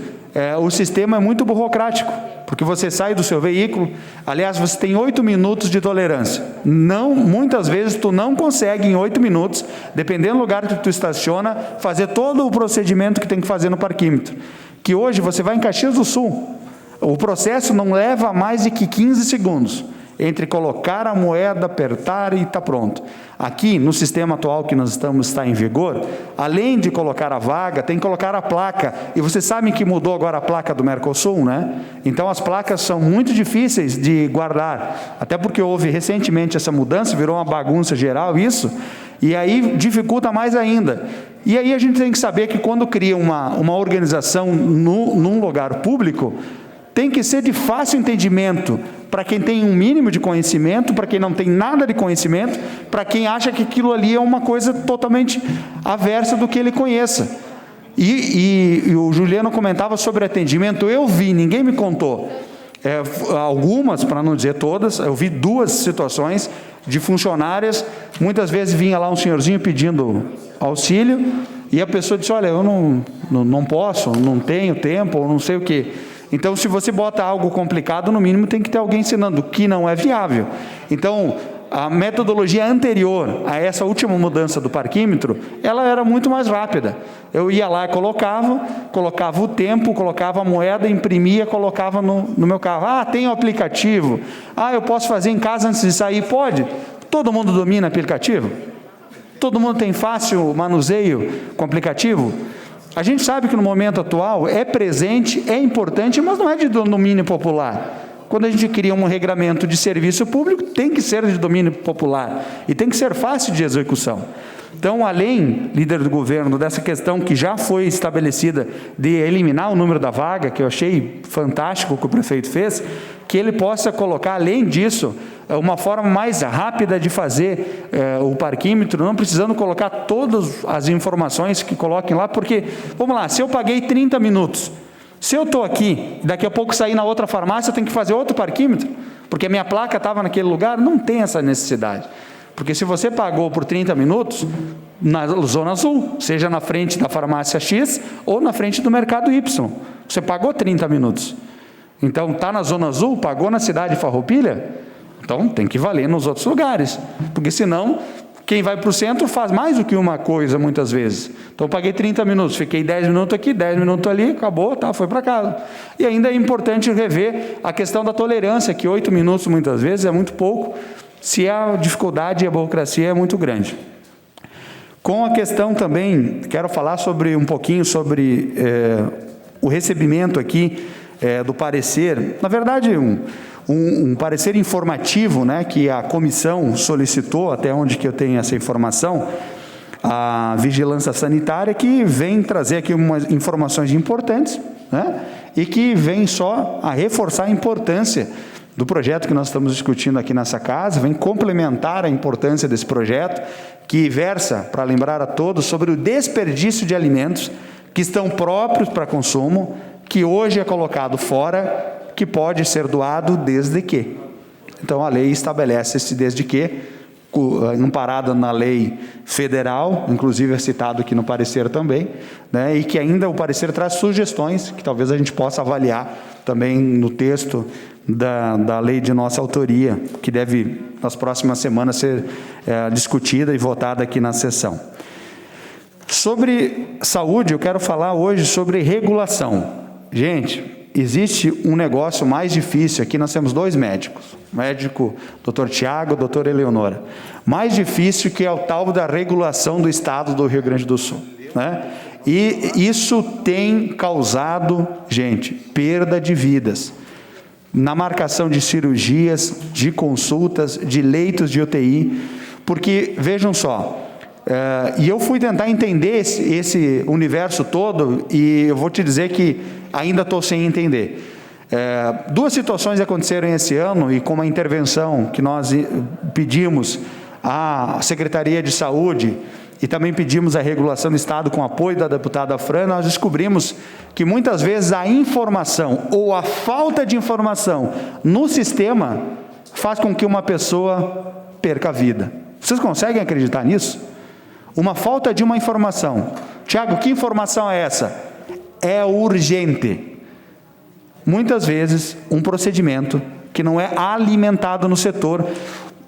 o sistema é muito burocrático, porque você sai do seu veículo, aliás, você tem 8 minutos de tolerância. Muitas vezes tu não consegue em 8 minutos, dependendo do lugar que tu estaciona, fazer todo o procedimento que tem que fazer no parquímetro. Que hoje você vai em Caxias do Sul, o processo não leva mais de que 15 segundos, entre colocar a moeda, apertar e está pronto. Aqui, no sistema atual que nós está em vigor, além de colocar a vaga, tem que colocar a placa. E vocês sabem que mudou agora a placa do Mercosul, né? Então, as placas são muito difíceis de guardar, até porque houve recentemente essa mudança, virou uma bagunça geral isso, e aí dificulta mais ainda. E aí a gente tem que saber que quando cria uma organização num lugar público, tem que ser de fácil entendimento para quem tem um mínimo de conhecimento, para quem não tem nada de conhecimento, para quem acha que aquilo ali é uma coisa totalmente aversa do que ele conheça. E o Juliano comentava sobre atendimento, eu vi, ninguém me contou. Algumas, para não dizer todas, eu vi 2 situações de funcionárias, muitas vezes vinha lá um senhorzinho pedindo auxílio, e a pessoa disse, olha, eu não posso, não tenho tempo, ou não sei o quê. Então, se você bota algo complicado, no mínimo tem que ter alguém ensinando, que não é viável. Então, a metodologia anterior a essa última mudança do parquímetro, ela era muito mais rápida. Eu ia lá e colocava o tempo, colocava a moeda, imprimia, colocava no meu carro. Ah, tem o aplicativo. Ah, eu posso fazer em casa antes de sair? Pode. Todo mundo domina aplicativo? Todo mundo tem fácil manuseio com aplicativo? A gente sabe que no momento atual é presente, é importante, mas não é de domínio popular. Quando a gente cria um regramento de serviço público, tem que ser de domínio popular e tem que ser fácil de execução. Então, além, líder do governo, dessa questão que já foi estabelecida de eliminar o número da vaga, que eu achei fantástico o que o prefeito fez, que ele possa colocar, além disso, uma forma mais rápida de fazer o parquímetro, não precisando colocar todas as informações que coloquem lá, porque, vamos lá, se eu paguei 30 minutos, se eu estou aqui, daqui a pouco sair na outra farmácia, eu tenho que fazer outro parquímetro, porque a minha placa estava naquele lugar, não tem essa necessidade. Porque se você pagou por 30 minutos, na Zona Azul, seja na frente da farmácia X ou na frente do mercado Y, você pagou 30 minutos. Então, está na Zona Azul, pagou na cidade de Farroupilha, então tem que valer nos outros lugares, porque senão, quem vai para o centro faz mais do que uma coisa, muitas vezes. Então, eu paguei 30 minutos, fiquei 10 minutos aqui, 10 minutos ali, acabou, tá, foi para casa. E ainda é importante rever a questão da tolerância, que 8 minutos, muitas vezes, é muito pouco, se a dificuldade e a burocracia é muito grande. Com a questão também, quero falar um pouquinho sobre o recebimento aqui do parecer, na verdade, um parecer informativo, né, que a comissão solicitou, até onde que eu tenho essa informação, a Vigilância Sanitária, que vem trazer aqui umas informações importantes, né, e que vem só a reforçar a importância do projeto que nós estamos discutindo aqui nessa casa, vem complementar a importância desse projeto, que versa, para lembrar a todos, sobre o desperdício de alimentos que estão próprios para consumo, que hoje é colocado fora, que pode ser doado desde que. Então, a lei estabelece esse desde que, amparado na lei federal, inclusive é citado aqui no parecer também, né, e que ainda o parecer traz sugestões, que talvez a gente possa avaliar também no texto da lei de nossa autoria, que deve, nas próximas semanas, ser discutida e votada aqui na sessão. Sobre saúde, eu quero falar hoje sobre regulação. Gente, existe um negócio mais difícil, aqui nós temos 2 médicos, o médico Dr. Tiago e a doutora Eleonora, mais difícil que é o tal da regulação do estado do Rio Grande do Sul, né? E isso tem causado, gente, perda de vidas, na marcação de cirurgias, de consultas, de leitos de UTI, porque, vejam só, e eu fui tentar entender esse universo todo, e eu vou te dizer que ainda estou sem entender. 2 situações aconteceram esse ano, e com uma intervenção que nós pedimos à Secretaria de Saúde, e também pedimos a regulação do Estado com apoio da deputada Fran, nós descobrimos que muitas vezes a informação ou a falta de informação no sistema faz com que uma pessoa perca a vida. Vocês conseguem acreditar nisso? Uma falta de uma informação. Tiago, que informação é essa? É urgente. Muitas vezes, um procedimento que não é alimentado no setor.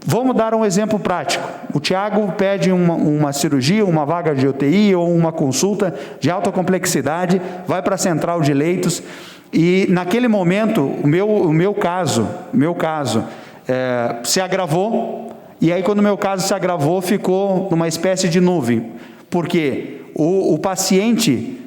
Vamos dar um exemplo prático. O Tiago pede uma cirurgia, uma vaga de UTI ou uma consulta de alta complexidade, vai para a central de leitos e, naquele momento, o meu caso se agravou, e aí, quando o meu caso se agravou, ficou numa espécie de nuvem, porque o paciente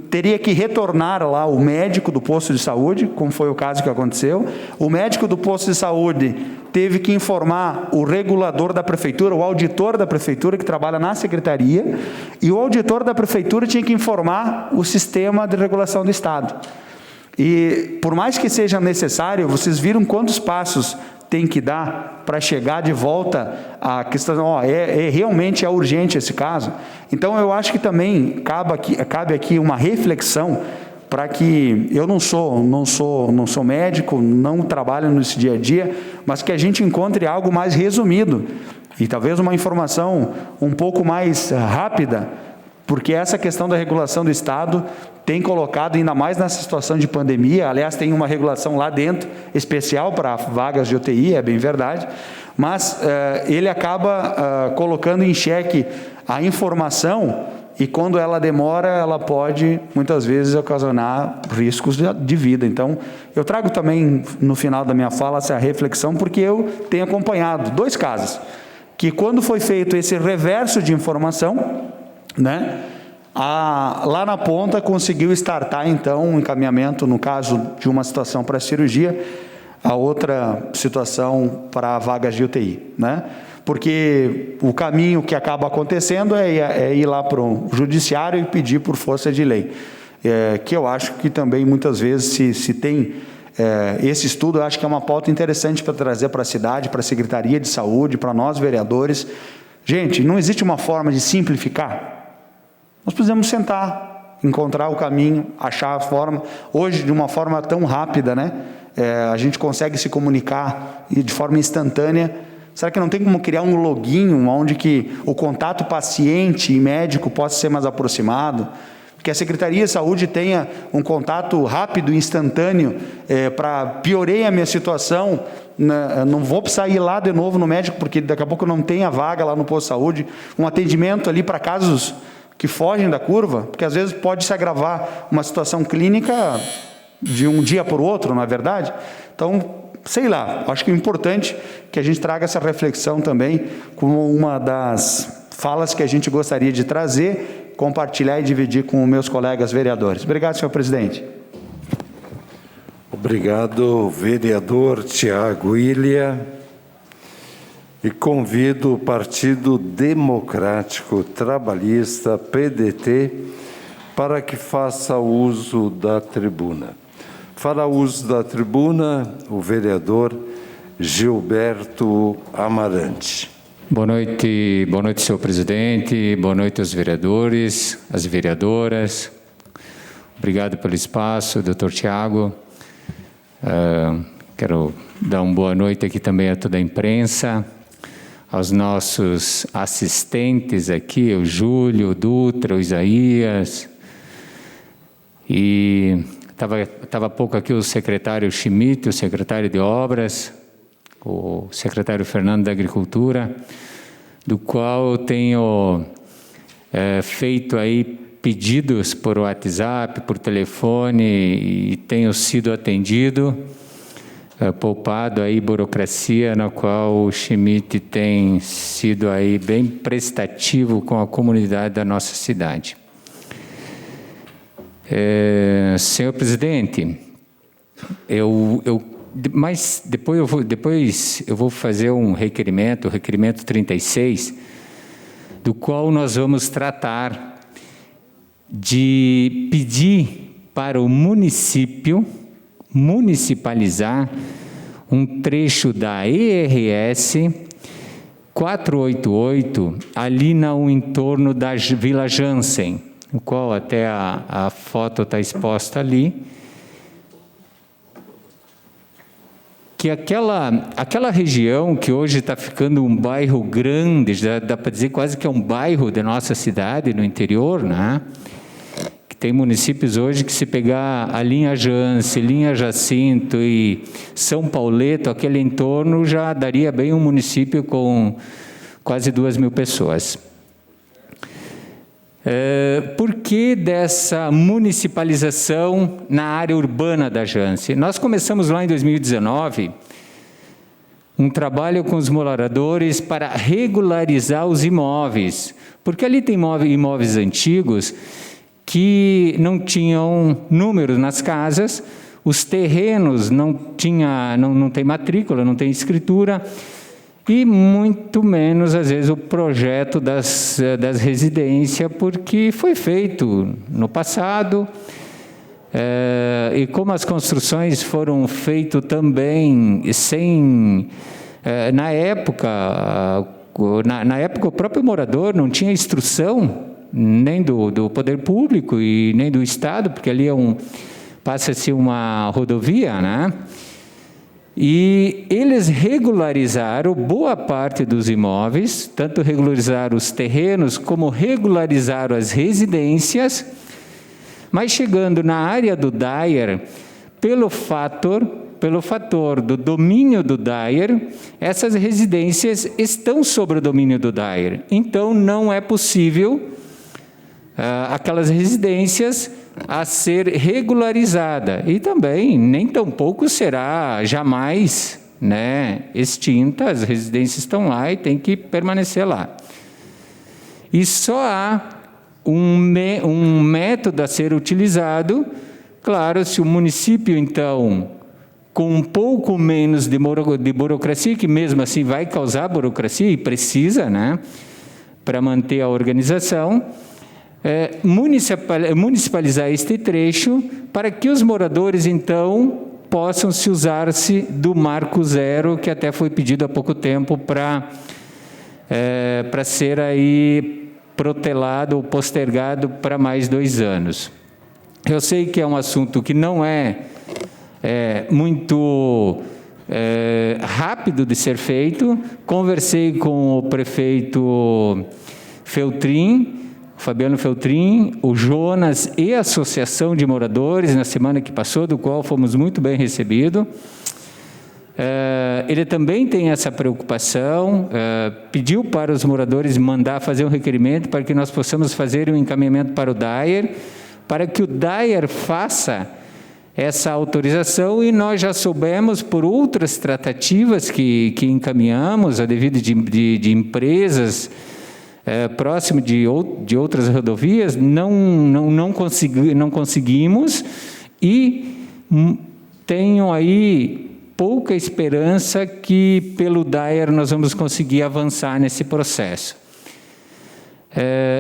teria que retornar lá o médico do posto de saúde, como foi o caso que aconteceu. O médico do posto de saúde teve que informar o regulador da prefeitura, o auditor da prefeitura, que trabalha na secretaria, e o auditor da prefeitura tinha que informar o sistema de regulação do Estado. E, por mais que seja necessário, vocês viram quantos passos tem que dar para chegar de volta à questão, realmente é urgente esse caso. Então, eu acho que também cabe aqui uma reflexão para que eu não sou médico, não trabalho nesse dia a dia, mas que a gente encontre algo mais resumido e talvez uma informação um pouco mais rápida, porque essa questão da regulação do Estado tem colocado, ainda mais nessa situação de pandemia, aliás, tem uma regulação lá dentro, especial para vagas de UTI, é bem verdade, mas ele acaba colocando em xeque a informação, e quando ela demora, ela pode, muitas vezes, ocasionar riscos de vida. Então, eu trago também, no final da minha fala, essa reflexão, porque eu tenho acompanhado 2 casos, que quando foi feito esse reverso de informação, né, lá na ponta conseguiu startar, então, um encaminhamento, no caso de uma situação para cirurgia, a outra situação para vagas de UTI, né? Porque o caminho que acaba acontecendo é ir lá para o judiciário e pedir por força de lei, que eu acho que também muitas vezes se tem esse estudo, eu acho que é uma pauta interessante para trazer para a cidade, para a Secretaria de Saúde, para nós vereadores. Gente, não existe uma forma de simplificar? Nós precisamos sentar, encontrar o caminho, achar a forma. Hoje, de uma forma tão rápida, né? A gente consegue se comunicar de forma instantânea. Será que não tem como criar um loginho onde que o contato paciente e médico possa ser mais aproximado? Que a Secretaria de Saúde tenha um contato rápido e instantâneo para piorei a minha situação, não vou precisar ir lá de novo no médico, porque daqui a pouco não tem a vaga lá no posto de saúde, um atendimento ali para casos que fogem da curva, porque às vezes pode se agravar uma situação clínica de um dia para o outro, não é verdade? Então, sei lá, acho que é importante que a gente traga essa reflexão também como uma das falas que a gente gostaria de trazer, compartilhar e dividir com os meus colegas vereadores. Obrigado, senhor presidente. Obrigado, vereador Tiago Ilha. E convido o Partido Democrático Trabalhista, PDT, para que faça uso da tribuna. Fará uso da tribuna o vereador Gilberto Amarante. Boa noite, senhor presidente, boa noite aos vereadores, às vereadoras. Obrigado pelo espaço, doutor Tiago. Quero dar uma boa noite aqui também a toda a imprensa, aos nossos assistentes aqui, o Júlio, o Dutra, o Isaías, e estava há pouco aqui o secretário Schmidt, o secretário de Obras, o secretário Fernando da Agricultura, do qual eu tenho feito aí pedidos por WhatsApp, por telefone, e tenho sido atendido, poupado aí burocracia, na qual o Schmidt tem sido aí bem prestativo com a comunidade da nossa cidade. Senhor presidente, mas depois eu vou fazer um requerimento, o requerimento 36, do qual nós vamos tratar de pedir para o município municipalizar um trecho da ERS 488 ali no entorno da Vila Jansen, o qual até a foto está exposta ali, que aquela região que hoje está ficando um bairro grande, já dá para dizer quase que é um bairro da nossa cidade no interior, né? Que tem municípios hoje que, se pegar a linha Jansen, linha Jacinto e São Pauleto, aquele entorno já daria bem um município com quase 2.000 pessoas. Por que dessa municipalização na área urbana da Jansen? Nós começamos lá em 2019 um trabalho com os moradores para regularizar os imóveis, porque ali tem imóveis antigos que não tinham número nas casas, os terrenos não tem matrícula, não tem escritura, e muito menos, às vezes, o projeto das residências, porque foi feito no passado, E como as construções foram feitas também sem... Na época o próprio morador não tinha instrução nem do poder público e nem do Estado, porque ali passa-se uma rodovia, né? E eles regularizaram boa parte dos imóveis, tanto regularizaram os terrenos como regularizaram as residências, mas chegando na área do Dyer, pelo fator do domínio do Dyer, essas residências estão sobre o domínio do Dyer. Então, não é possível aquelas residências a ser regularizada. E também, nem tampouco será jamais, né, extinta, as residências estão lá e tem que permanecer lá. E só há um método a ser utilizado, claro, se o município, então, com um pouco menos de burocracia, que mesmo assim vai causar burocracia e precisa, né, para manter a organização, municipalizar este trecho para que os moradores, então, possam se usar-se do Marco Zero, que até foi pedido há pouco tempo para ser aí protelado ou postergado para mais 2 anos. Eu sei que é um assunto que não é muito rápido de ser feito. Conversei com o prefeito Feltrin, Fabiano Feltrin, o Jonas e a Associação de Moradores na semana que passou, do qual fomos muito bem recebidos. Ele também tem essa preocupação, pediu para os moradores mandar fazer um requerimento para que nós possamos fazer um encaminhamento para o Dyer, para que o Dyer faça essa autorização, e nós já soubemos por outras tratativas que encaminhamos a devido de empresas próximo de outras rodovias, não conseguimos, e tenho aí pouca esperança que pelo Dyer nós vamos conseguir avançar nesse processo.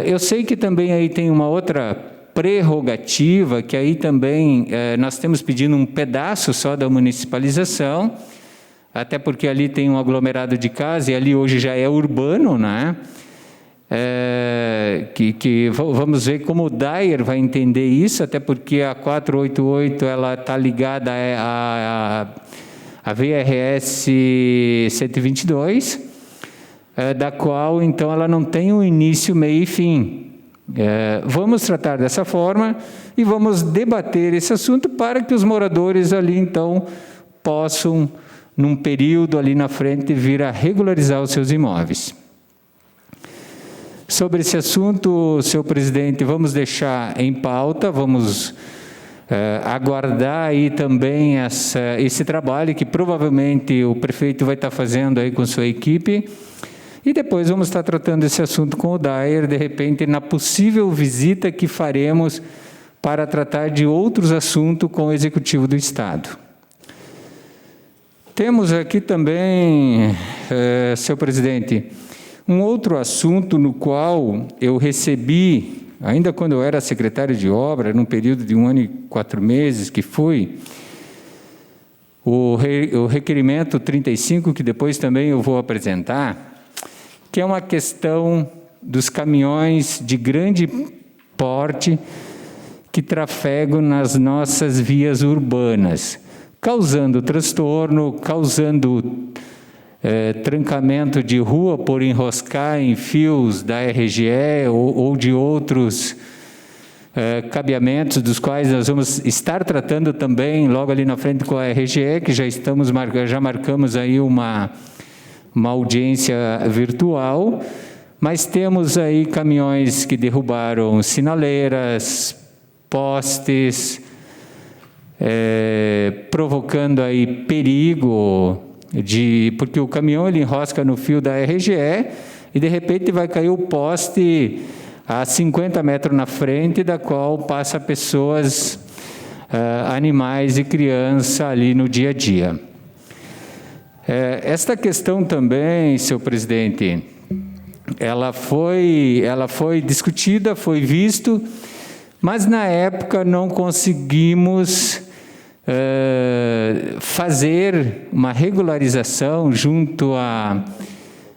Eu sei que também aí tem uma outra prerrogativa, que aí também nós temos pedindo um pedaço só da municipalização, até porque ali tem um aglomerado de casas, e ali hoje já é urbano, né? Vamos ver como o Dyer vai entender isso, até porque a 488 ela está ligada a VRS 122, da qual então ela não tem um início, meio e fim. Vamos tratar dessa forma e vamos debater esse assunto para que os moradores ali então possam, num período ali na frente, vir a regularizar os seus imóveis. Sobre esse assunto, senhor presidente, vamos deixar em pauta, vamos aguardar aí também esse trabalho que provavelmente o prefeito vai estar fazendo aí com sua equipe, e depois vamos estar tratando esse assunto com o Dyer, de repente, na possível visita que faremos para tratar de outros assuntos com o Executivo do Estado. Temos aqui também, senhor presidente, um outro assunto no qual eu recebi, ainda quando eu era secretário de obra, num período de 1 ano e 4 meses que fui, o requerimento 35, que depois também eu vou apresentar, que é uma questão dos caminhões de grande porte que trafegam nas nossas vias urbanas, causando transtorno, causando trancamento de rua por enroscar em fios da RGE ou de outros cabeamentos, dos quais nós vamos estar tratando também logo ali na frente com a RGE, que já marcamos aí uma audiência virtual, mas temos aí caminhões que derrubaram sinaleiras, postes, provocando aí perigo, porque o caminhão ele enrosca no fio da RGE e de repente vai cair o poste a 50 metros na frente, da qual passa pessoas, animais e crianças ali no dia a dia. Esta questão também, senhor presidente, ela foi discutida, foi visto, mas na época não conseguimos fazer uma regularização junto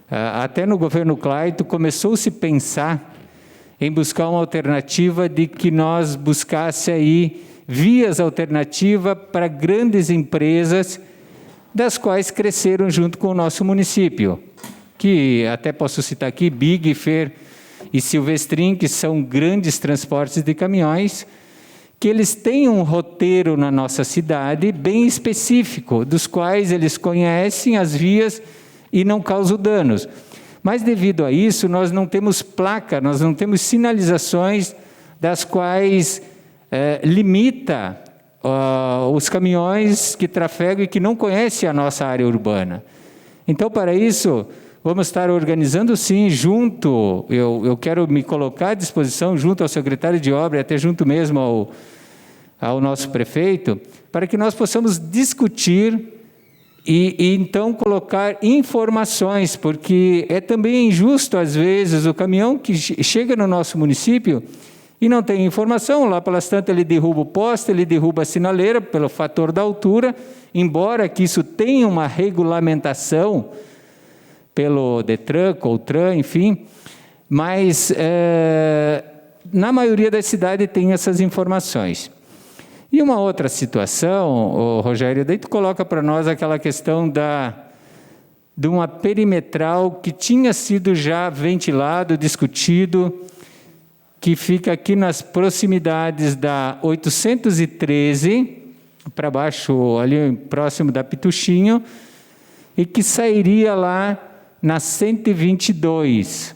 até no governo Clayton começou-se a pensar em buscar uma alternativa de que nós buscasse aí vias alternativas para grandes empresas, das quais cresceram junto com o nosso município, que até posso citar aqui, Big, Fer e Silvestrin, que são grandes transportes de caminhões, que eles têm um roteiro na nossa cidade bem específico, dos quais eles conhecem as vias e não causam danos. Mas devido a isso, nós não temos placa, nós não temos sinalizações das quais limita os caminhões que trafegam e que não conhecem a nossa área urbana. Então, para isso, vamos estar organizando sim, junto, eu quero me colocar à disposição junto ao secretário de obra e até junto mesmo ao nosso prefeito, para que nós possamos discutir e então colocar informações, porque é também injusto às vezes o caminhão que chega no nosso município e não tem informação, lá pelas tantas ele derruba o poste, ele derruba a sinaleira pelo fator da altura, embora que isso tenha uma regulamentação pelo DETRAN, CONTRAN, enfim, mas na maioria das cidades tem essas informações. E uma outra situação, Rogério, daí tu coloca para nós aquela questão de uma perimetral que tinha sido já ventilado, discutido, que fica aqui nas proximidades da 813, para baixo, ali próximo da Pituchinho, e que sairia lá na 122,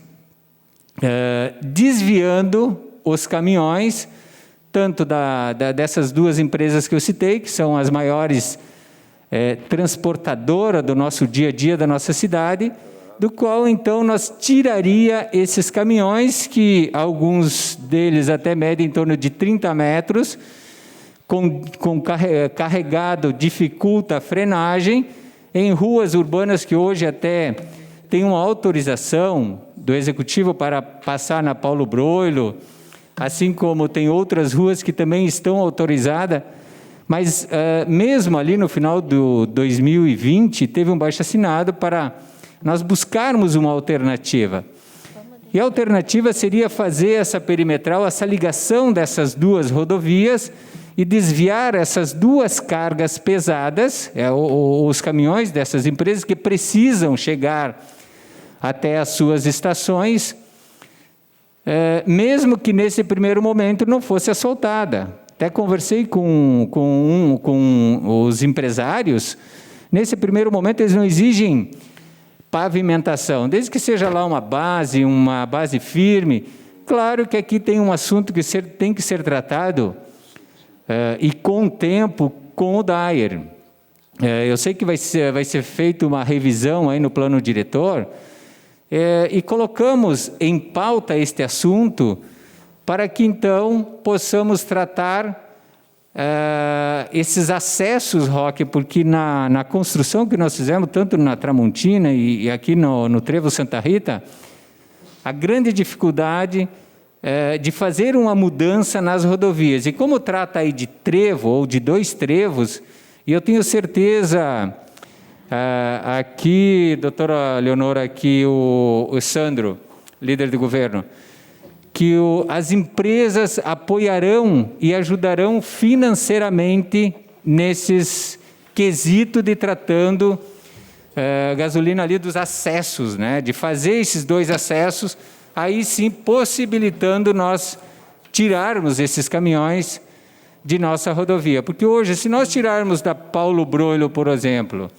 desviando os caminhões, tanto dessas duas empresas que eu citei, que são as maiores transportadoras do nosso dia a dia, da nossa cidade, do qual então nós tiraria esses caminhões, que alguns deles até medem em torno de 30 metros, com carregado dificulta a frenagem, em ruas urbanas que hoje até tem uma autorização do Executivo para passar na Paulo Broilo, assim como tem outras ruas que também estão autorizadas, mas mesmo ali no final do 2020, teve um abaixo-assinado para nós buscarmos uma alternativa. E a alternativa seria fazer essa perimetral, essa ligação dessas duas rodovias e desviar essas duas cargas pesadas, os caminhões dessas empresas que precisam chegar até as suas estações, mesmo que nesse primeiro momento não fosse asfaltada. Até conversei com os empresários, nesse primeiro momento eles não exigem pavimentação, desde que seja lá uma base firme. Claro que aqui tem um assunto que tem que ser tratado e com o tempo, com o DAER. Eu sei que vai ser feita uma revisão aí no plano diretor, e colocamos em pauta este assunto para que então possamos tratar esses acessos, Roque, porque na construção que nós fizemos, tanto na Tramontina e aqui no Trevo Santa Rita, a grande dificuldade de fazer uma mudança nas rodovias. E como trata aí de trevo ou de dois trevos, e eu tenho certeza, aqui, doutora Leonora, aqui o Sandro, líder do governo, que as empresas apoiarão e ajudarão financeiramente nesses quesitos de tratando gasolina ali dos acessos, né? De fazer esses dois acessos, aí sim possibilitando nós tirarmos esses caminhões de nossa rodovia. Porque hoje, se nós tirarmos da Paulo Broilo, por exemplo,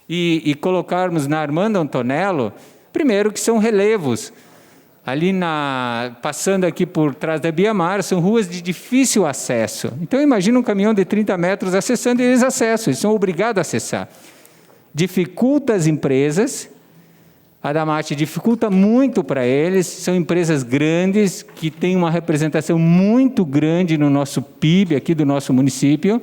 e colocarmos na Armando Antonello, primeiro que são relevos, ali passando aqui por trás da Biamar, são ruas de difícil acesso. Então, imagina um caminhão de 30 metros acessando e eles acessam, eles são obrigados a acessar. Dificulta as empresas, a Damate dificulta muito para eles, são empresas grandes, que têm uma representação muito grande no nosso PIB, aqui do nosso município,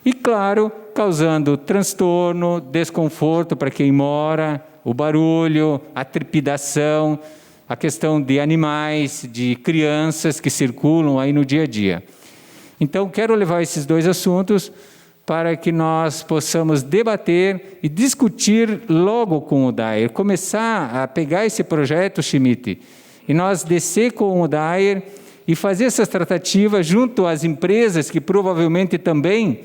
e, claro, causando transtorno, desconforto para quem mora, o barulho, a trepidação. a questão de animais, de crianças que circulam aí no dia a dia. Então, quero levar esses dois assuntos para que nós possamos debater e discutir logo com o DAER, começar a pegar esse projeto, Schmidt, e nós descer com o DAER e fazer essas tratativas junto às empresas que provavelmente também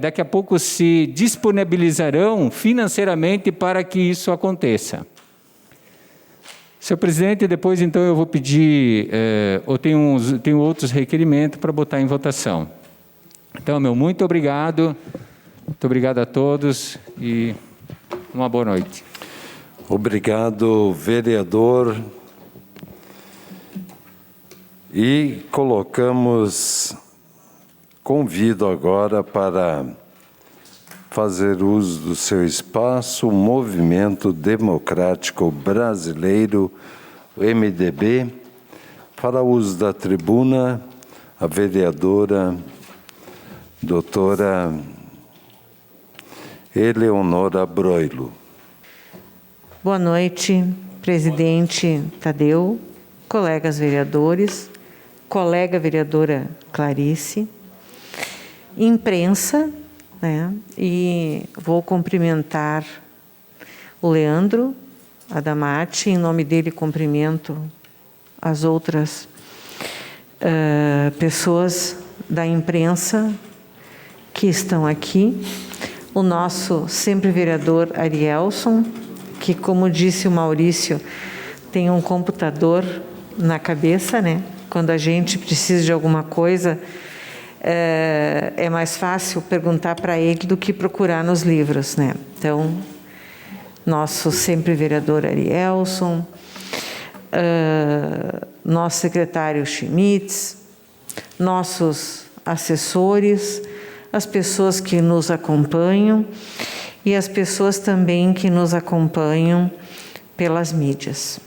daqui a pouco se disponibilizarão financeiramente para que isso aconteça. Senhor presidente, depois então eu vou pedir, eu tenho outros requerimentos para botar em votação. Então, muito obrigado a todos e uma boa noite. Obrigado, vereador. E convido agora para fazer uso do seu espaço o Movimento Democrático Brasileiro, o MDB, para uso da tribuna, a vereadora doutora Eleonora Broilo. Boa noite, presidente Tadeu, colegas vereadores, colega vereadora Clarice, imprensa, né? E vou cumprimentar o Leandro Adamati, em nome dele cumprimento as outras pessoas da imprensa que estão aqui, o nosso sempre vereador Arielson, que, como disse o Maurício, tem um computador na cabeça, né? Quando a gente precisa de alguma coisa, é mais fácil perguntar para ele do que procurar nos livros, né? Então, nosso sempre vereador Arielson, nosso secretário Schmitz, nossos assessores, as pessoas que nos acompanham e as pessoas também que nos acompanham pelas mídias.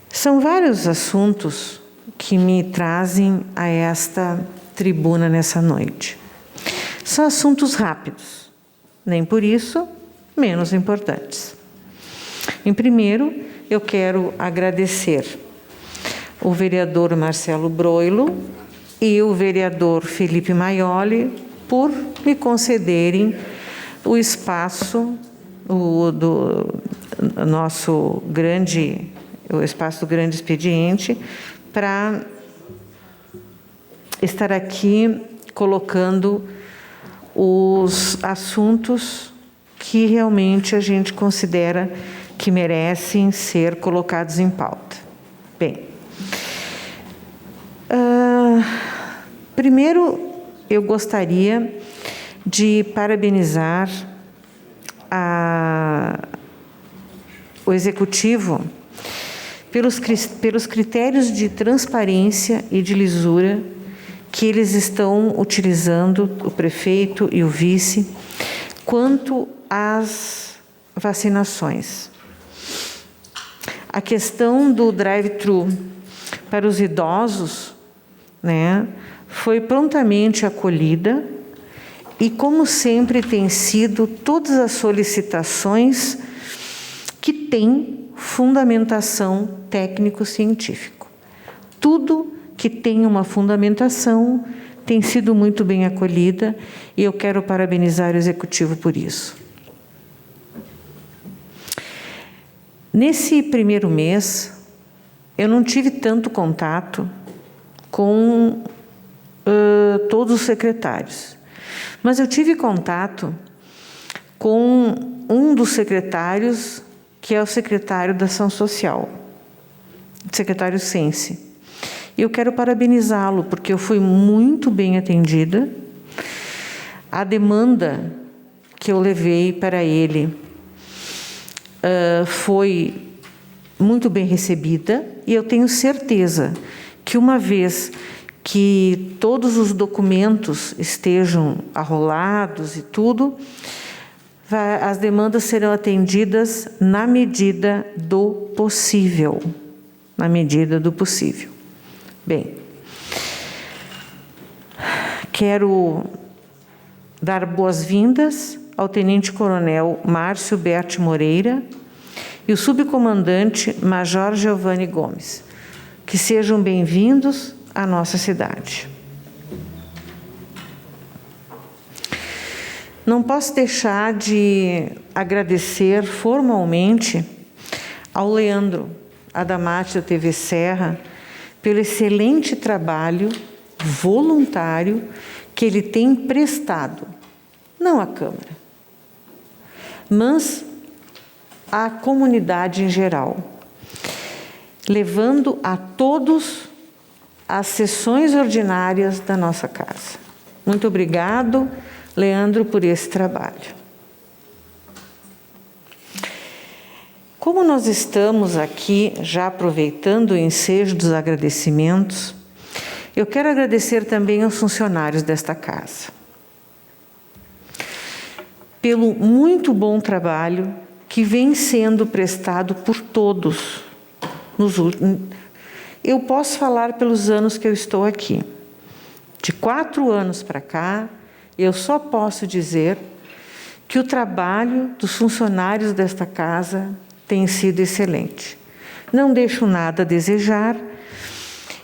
São vários assuntos que me trazem a esta tribuna nessa noite. São assuntos rápidos, nem por isso menos importantes. Em primeiro, eu quero agradecer o vereador Marcelo Broilo e o vereador Felipe Maioli por me concederem o espaço do espaço do grande expediente para estar aqui colocando os assuntos que realmente a gente considera que merecem ser colocados em pauta. Bem, primeiro eu gostaria de parabenizar o Executivo pelos critérios de transparência e de lisura que eles estão utilizando, o prefeito e o vice, quanto às vacinações. A questão do drive-thru para os idosos, né, foi prontamente acolhida e, como sempre tem sido, todas as solicitações que têm fundamentação técnico-científica. Tudo que tem uma fundamentação tem sido muito bem acolhida e eu quero parabenizar o Executivo por isso. Nesse primeiro mês, eu não tive tanto contato com todos os secretários, mas eu tive contato com um dos secretários, que é o secretário da Ação Social, o secretário Sense. Eu quero parabenizá-lo, porque eu fui muito bem atendida. A demanda que eu levei para ele foi muito bem recebida, e eu tenho certeza que, uma vez que todos os documentos estejam arrolados e tudo, as demandas serão atendidas na medida do possível. Na medida do possível. Bem, quero dar boas-vindas ao Tenente Coronel Márcio Berti Moreira e o subcomandante Major Giovanni Gomes. Que sejam bem-vindos à nossa cidade. Não posso deixar de agradecer formalmente ao Leandro Adamati da TV Serra pelo excelente trabalho voluntário que ele tem prestado, não à Câmara, mas à comunidade em geral, levando a todos as sessões ordinárias da nossa casa. Muito obrigado, Leandro, por esse trabalho. Como nós estamos aqui já aproveitando o ensejo dos agradecimentos, eu quero agradecer também aos funcionários desta casa pelo muito bom trabalho que vem sendo prestado por todos. Eu posso falar pelos anos que eu estou aqui. De 4 anos para cá, eu só posso dizer que o trabalho dos funcionários desta casa tem sido excelente. Não deixo nada a desejar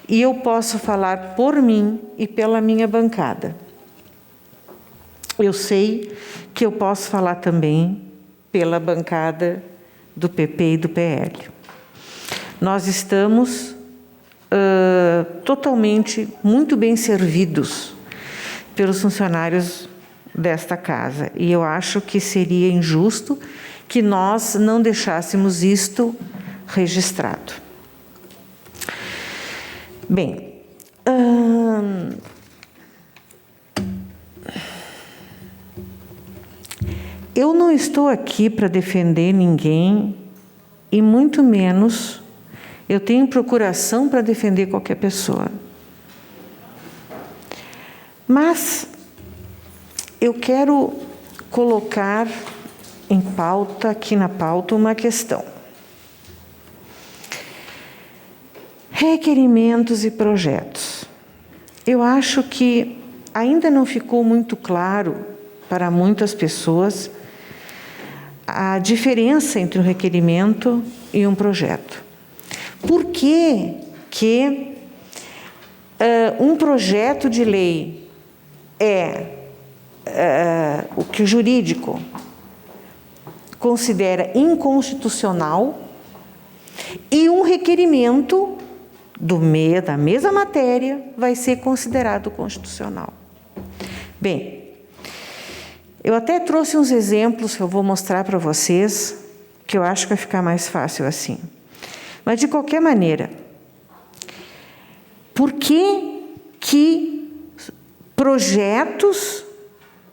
e eu posso falar por mim e pela minha bancada. Eu sei que eu posso falar também pela bancada do PP e do PL. Nós estamos totalmente muito bem servidos pelos funcionários desta casa. E eu acho que seria injusto que nós não deixássemos isto registrado. Bem, eu não estou aqui para defender ninguém e muito menos eu tenho procuração para defender qualquer pessoa. Mas eu quero colocar em pauta, aqui na pauta, uma questão. Requerimentos e projetos. Eu acho que ainda não ficou muito claro para muitas pessoas a diferença entre um requerimento e um projeto. Por que um projeto de lei o que o jurídico considera inconstitucional e um requerimento da mesma matéria vai ser considerado constitucional? Bem, eu até trouxe uns exemplos que eu vou mostrar para vocês, que eu acho que vai ficar mais fácil assim. Mas, de qualquer maneira, por que projetos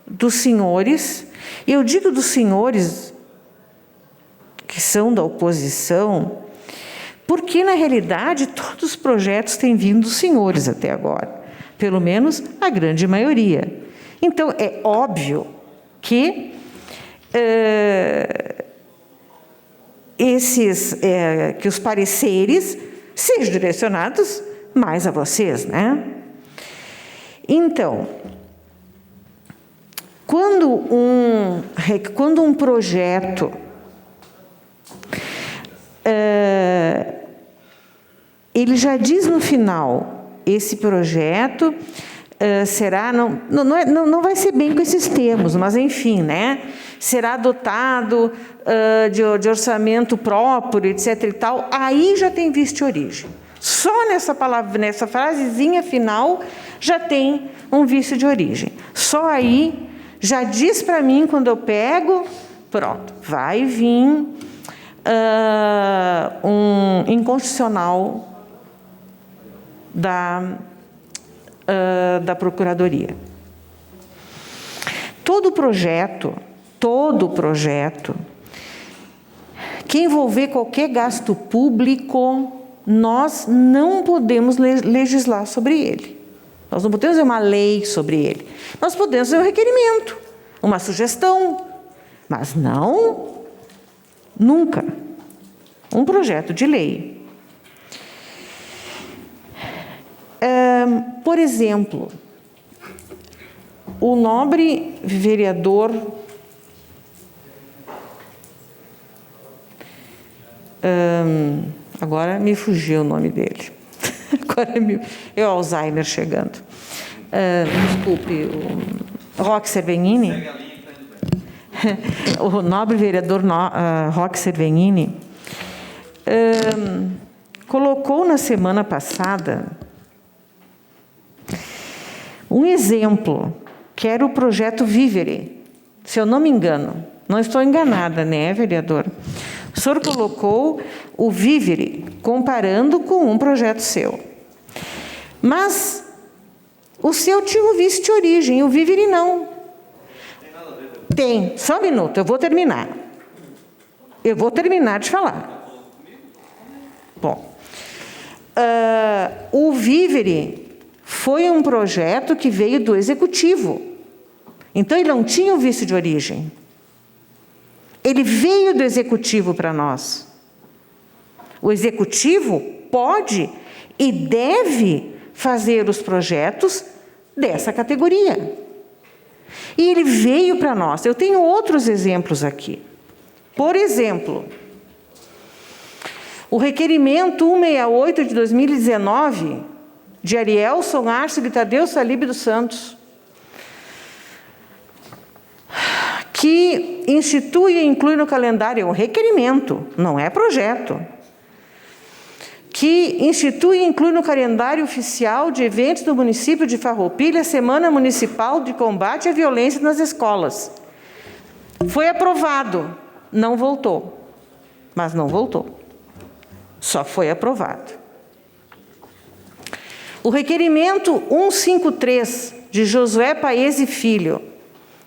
dos senhores, e eu digo dos senhores que são da oposição, porque, na realidade, todos os projetos têm vindo dos senhores até agora, pelo menos a grande maioria. Então, é óbvio que que os pareceres sejam direcionados mais a vocês, né? Então, quando um projeto ele já diz no final, esse projeto será, não vai ser bem com esses termos, mas enfim, né? Será dotado de orçamento próprio, etc. e tal, aí já tem visto de origem. Só nessa palavra, nessa frasezinha final, já tem um vício de origem. Só aí já diz para mim, quando eu pego, pronto, vai vir um inconstitucional da Procuradoria. Todo projeto que envolver qualquer gasto público, nós não podemos legislar sobre ele. Nós não podemos fazer uma lei sobre ele. Nós podemos fazer um requerimento, uma sugestão, mas não, nunca, um projeto de lei. Por exemplo, o nobre vereador Agora me fugiu o nome dele. Agora é o Alzheimer chegando. Desculpe, o Roque Cervenini. O nobre vereador Roque Cervenini colocou na semana passada um exemplo, que era o projeto Vivere. Se eu não me engano, não estou enganada, né, vereador? O senhor colocou o Vivere, comparando com um projeto seu. Mas o seu tinha o vice de origem, o Vivere não. Tem, só um minuto, eu vou terminar. Eu vou terminar de falar. Bom, o Vivere foi um projeto que veio do Executivo. Então, ele não tinha o vice de origem. Ele veio do Executivo para nós. O Executivo pode e deve fazer os projetos dessa categoria. E ele veio para nós. Eu tenho outros exemplos aqui. Por exemplo, o requerimento 168 de 2019, de Arielson Arce de Tadeu Salib dos Santos, que institui e inclui no calendário, é um requerimento, não é projeto, que institui e inclui no calendário oficial de eventos do município de Farroupilha a Semana Municipal de Combate à Violência nas Escolas. Foi aprovado, não voltou, mas não voltou, só foi aprovado. O requerimento 153 de Josué Paese Filho,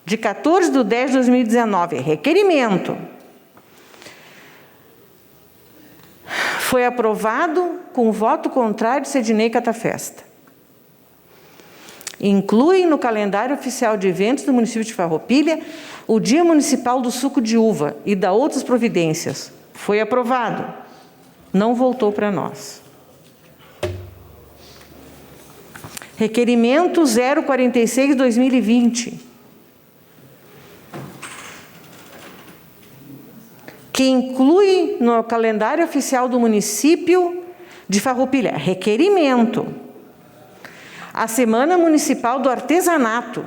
de 14/10/2019, requerimento, foi aprovado com voto contrário de Cedinei Catafesta. Inclui no calendário oficial de eventos do município de Farroupilha o Dia Municipal do Suco de Uva e da outras providências. Foi aprovado, não voltou para nós. Requerimento 046/2020, que inclui no calendário oficial do município de Farroupilha, requerimento, a Semana Municipal do Artesanato,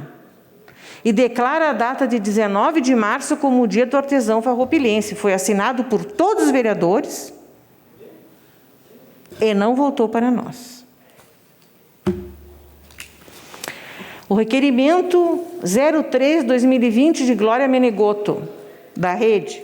e declara a data de 19 de março como o Dia do Artesão Farroupilhense. Foi assinado por todos os vereadores e não voltou para nós. O requerimento 03/2020 de Glória Menegoto, da Rede,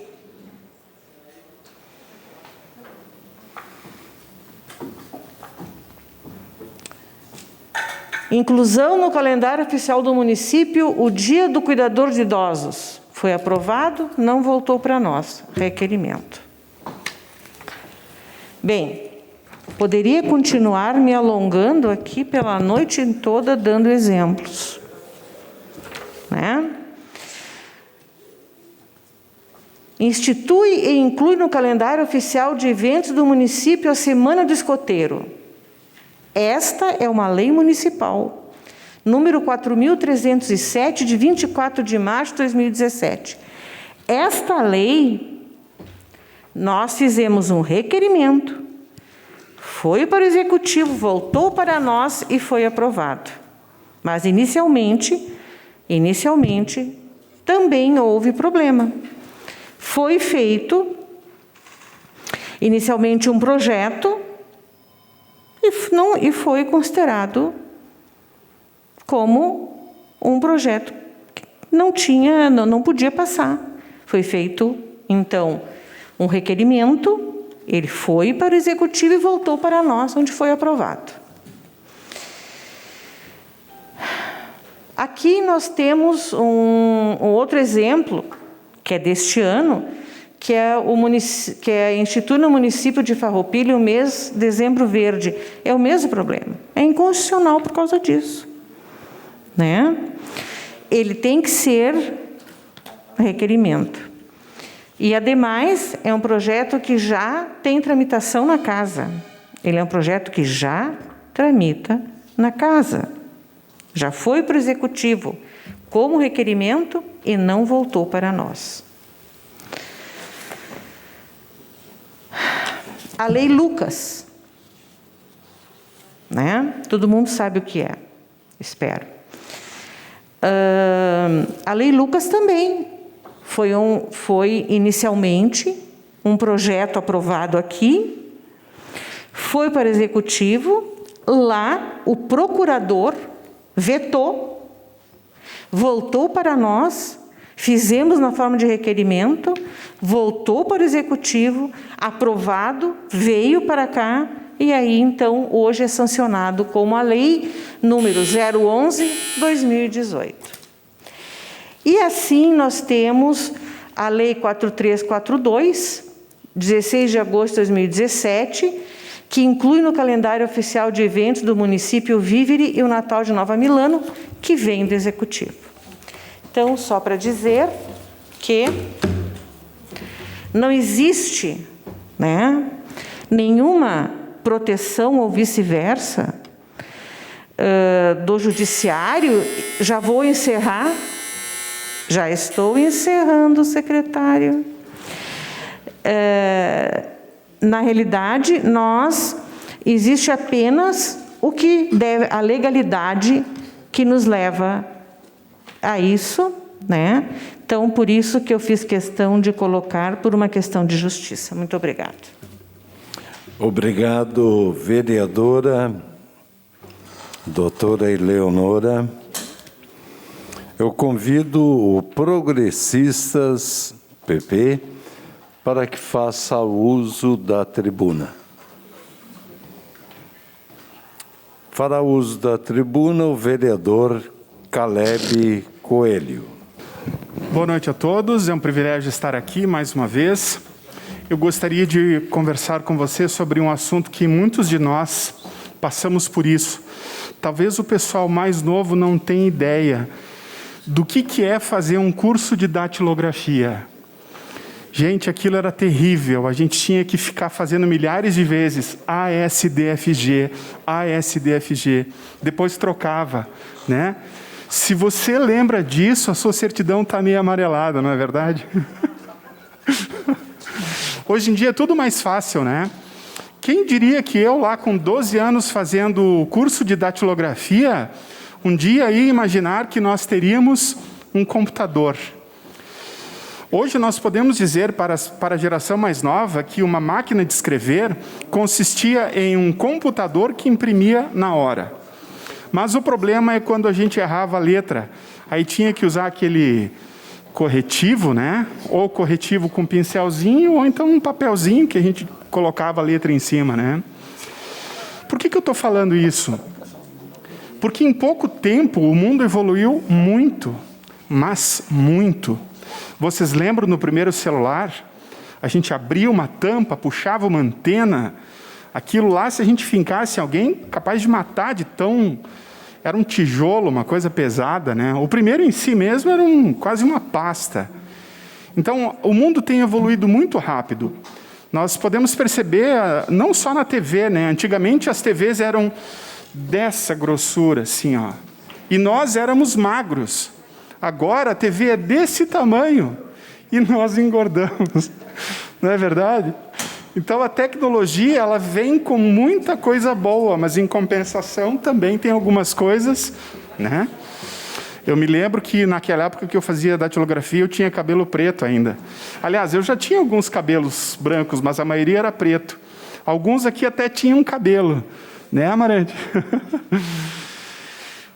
inclusão no calendário oficial do município o Dia do Cuidador de Idosos. Foi aprovado, não voltou para nós. Requerimento. Bem, poderia continuar me alongando aqui pela noite toda dando exemplos, né? Institui e inclui no calendário oficial de eventos do município a Semana do Escoteiro. Esta é uma lei municipal, número 4.307, de 24 de março de 2017. Esta lei, nós fizemos um requerimento, foi para o Executivo, voltou para nós e foi aprovado. Mas, inicialmente, também houve problema. Foi feito, inicialmente, um projeto, e foi considerado como um projeto que não podia passar. Foi feito, então, um requerimento, ele foi para o Executivo e voltou para nós, onde foi aprovado. Aqui nós temos um outro exemplo, que é deste ano, que é institui no município de Farroupilha o mês Dezembro Verde. É o mesmo problema. É inconstitucional por causa disso, né? Ele tem que ser requerimento. E, ademais, é um projeto que já tem tramitação na casa. Ele é um projeto que já tramita na casa. Já foi para o Executivo como requerimento e não voltou para nós. a Lei Lucas, né? Todo mundo sabe o que é, espero. A Lei Lucas também foi inicialmente um projeto aprovado aqui, foi para o Executivo, lá o procurador vetou, voltou para nós, fizemos na forma de requerimento, voltou para o Executivo, aprovado, veio para cá, e aí, então, hoje é sancionado como a Lei número 011/2018. E assim nós temos a Lei 4342, 16 de agosto de 2017, que inclui no calendário oficial de eventos do município o Vivere e o Natal de Nova Milano, que vem do Executivo. Então, só para dizer que não existe, né, nenhuma proteção ou vice-versa do judiciário. Já vou encerrar, já estou encerrando, secretário. Na realidade, existe apenas a legalidade que nos leva a isso, né? Então, por isso que eu fiz questão de colocar por uma questão de justiça. Muito obrigada. Obrigado, vereadora, doutora Eleonora. Eu convido o Progressistas, PP, para que faça uso da tribuna. Fará uso da tribuna o vereador Caleb Coelho. Boa noite a todos, é um privilégio estar aqui mais uma vez. Eu gostaria de conversar com você sobre um assunto que muitos de nós passamos por isso. Talvez o pessoal mais novo não tenha ideia do que é fazer um curso de datilografia. Gente, aquilo era terrível, a gente tinha que ficar fazendo milhares de vezes ASDFG, depois trocava, né? Se você lembra disso, a sua certidão está meio amarelada, não é verdade? Hoje em dia é tudo mais fácil, né? Quem diria que eu, lá com 12 anos fazendo o curso de datilografia, um dia ia imaginar que nós teríamos um computador. Hoje nós podemos dizer para a geração mais nova que uma máquina de escrever consistia em um computador que imprimia na hora. Mas o problema é quando a gente errava a letra. Aí tinha que usar aquele corretivo, né? Ou corretivo com pincelzinho, ou então um papelzinho que a gente colocava a letra em cima, né? Por que eu estou falando isso? Porque em pouco tempo o mundo evoluiu muito, mas muito. Vocês lembram no primeiro celular? A gente abria uma tampa, puxava uma antena. Aquilo lá, se a gente fincasse alguém, capaz de matar de tão... Era um tijolo, uma coisa pesada, né? O primeiro em si mesmo era quase uma pasta. Então, o mundo tem evoluído muito rápido. Nós podemos perceber, não só na TV, né? Antigamente as TVs eram dessa grossura, assim, ó. E nós éramos magros. Agora a TV é desse tamanho e nós engordamos. Não é verdade? Então a tecnologia, ela vem com muita coisa boa, mas em compensação também tem algumas coisas, né? Eu me lembro que naquela época que eu fazia datilografia, eu tinha cabelo preto ainda. Aliás, eu já tinha alguns cabelos brancos, mas a maioria era preto. Alguns aqui até tinham cabelo, né, Amarante?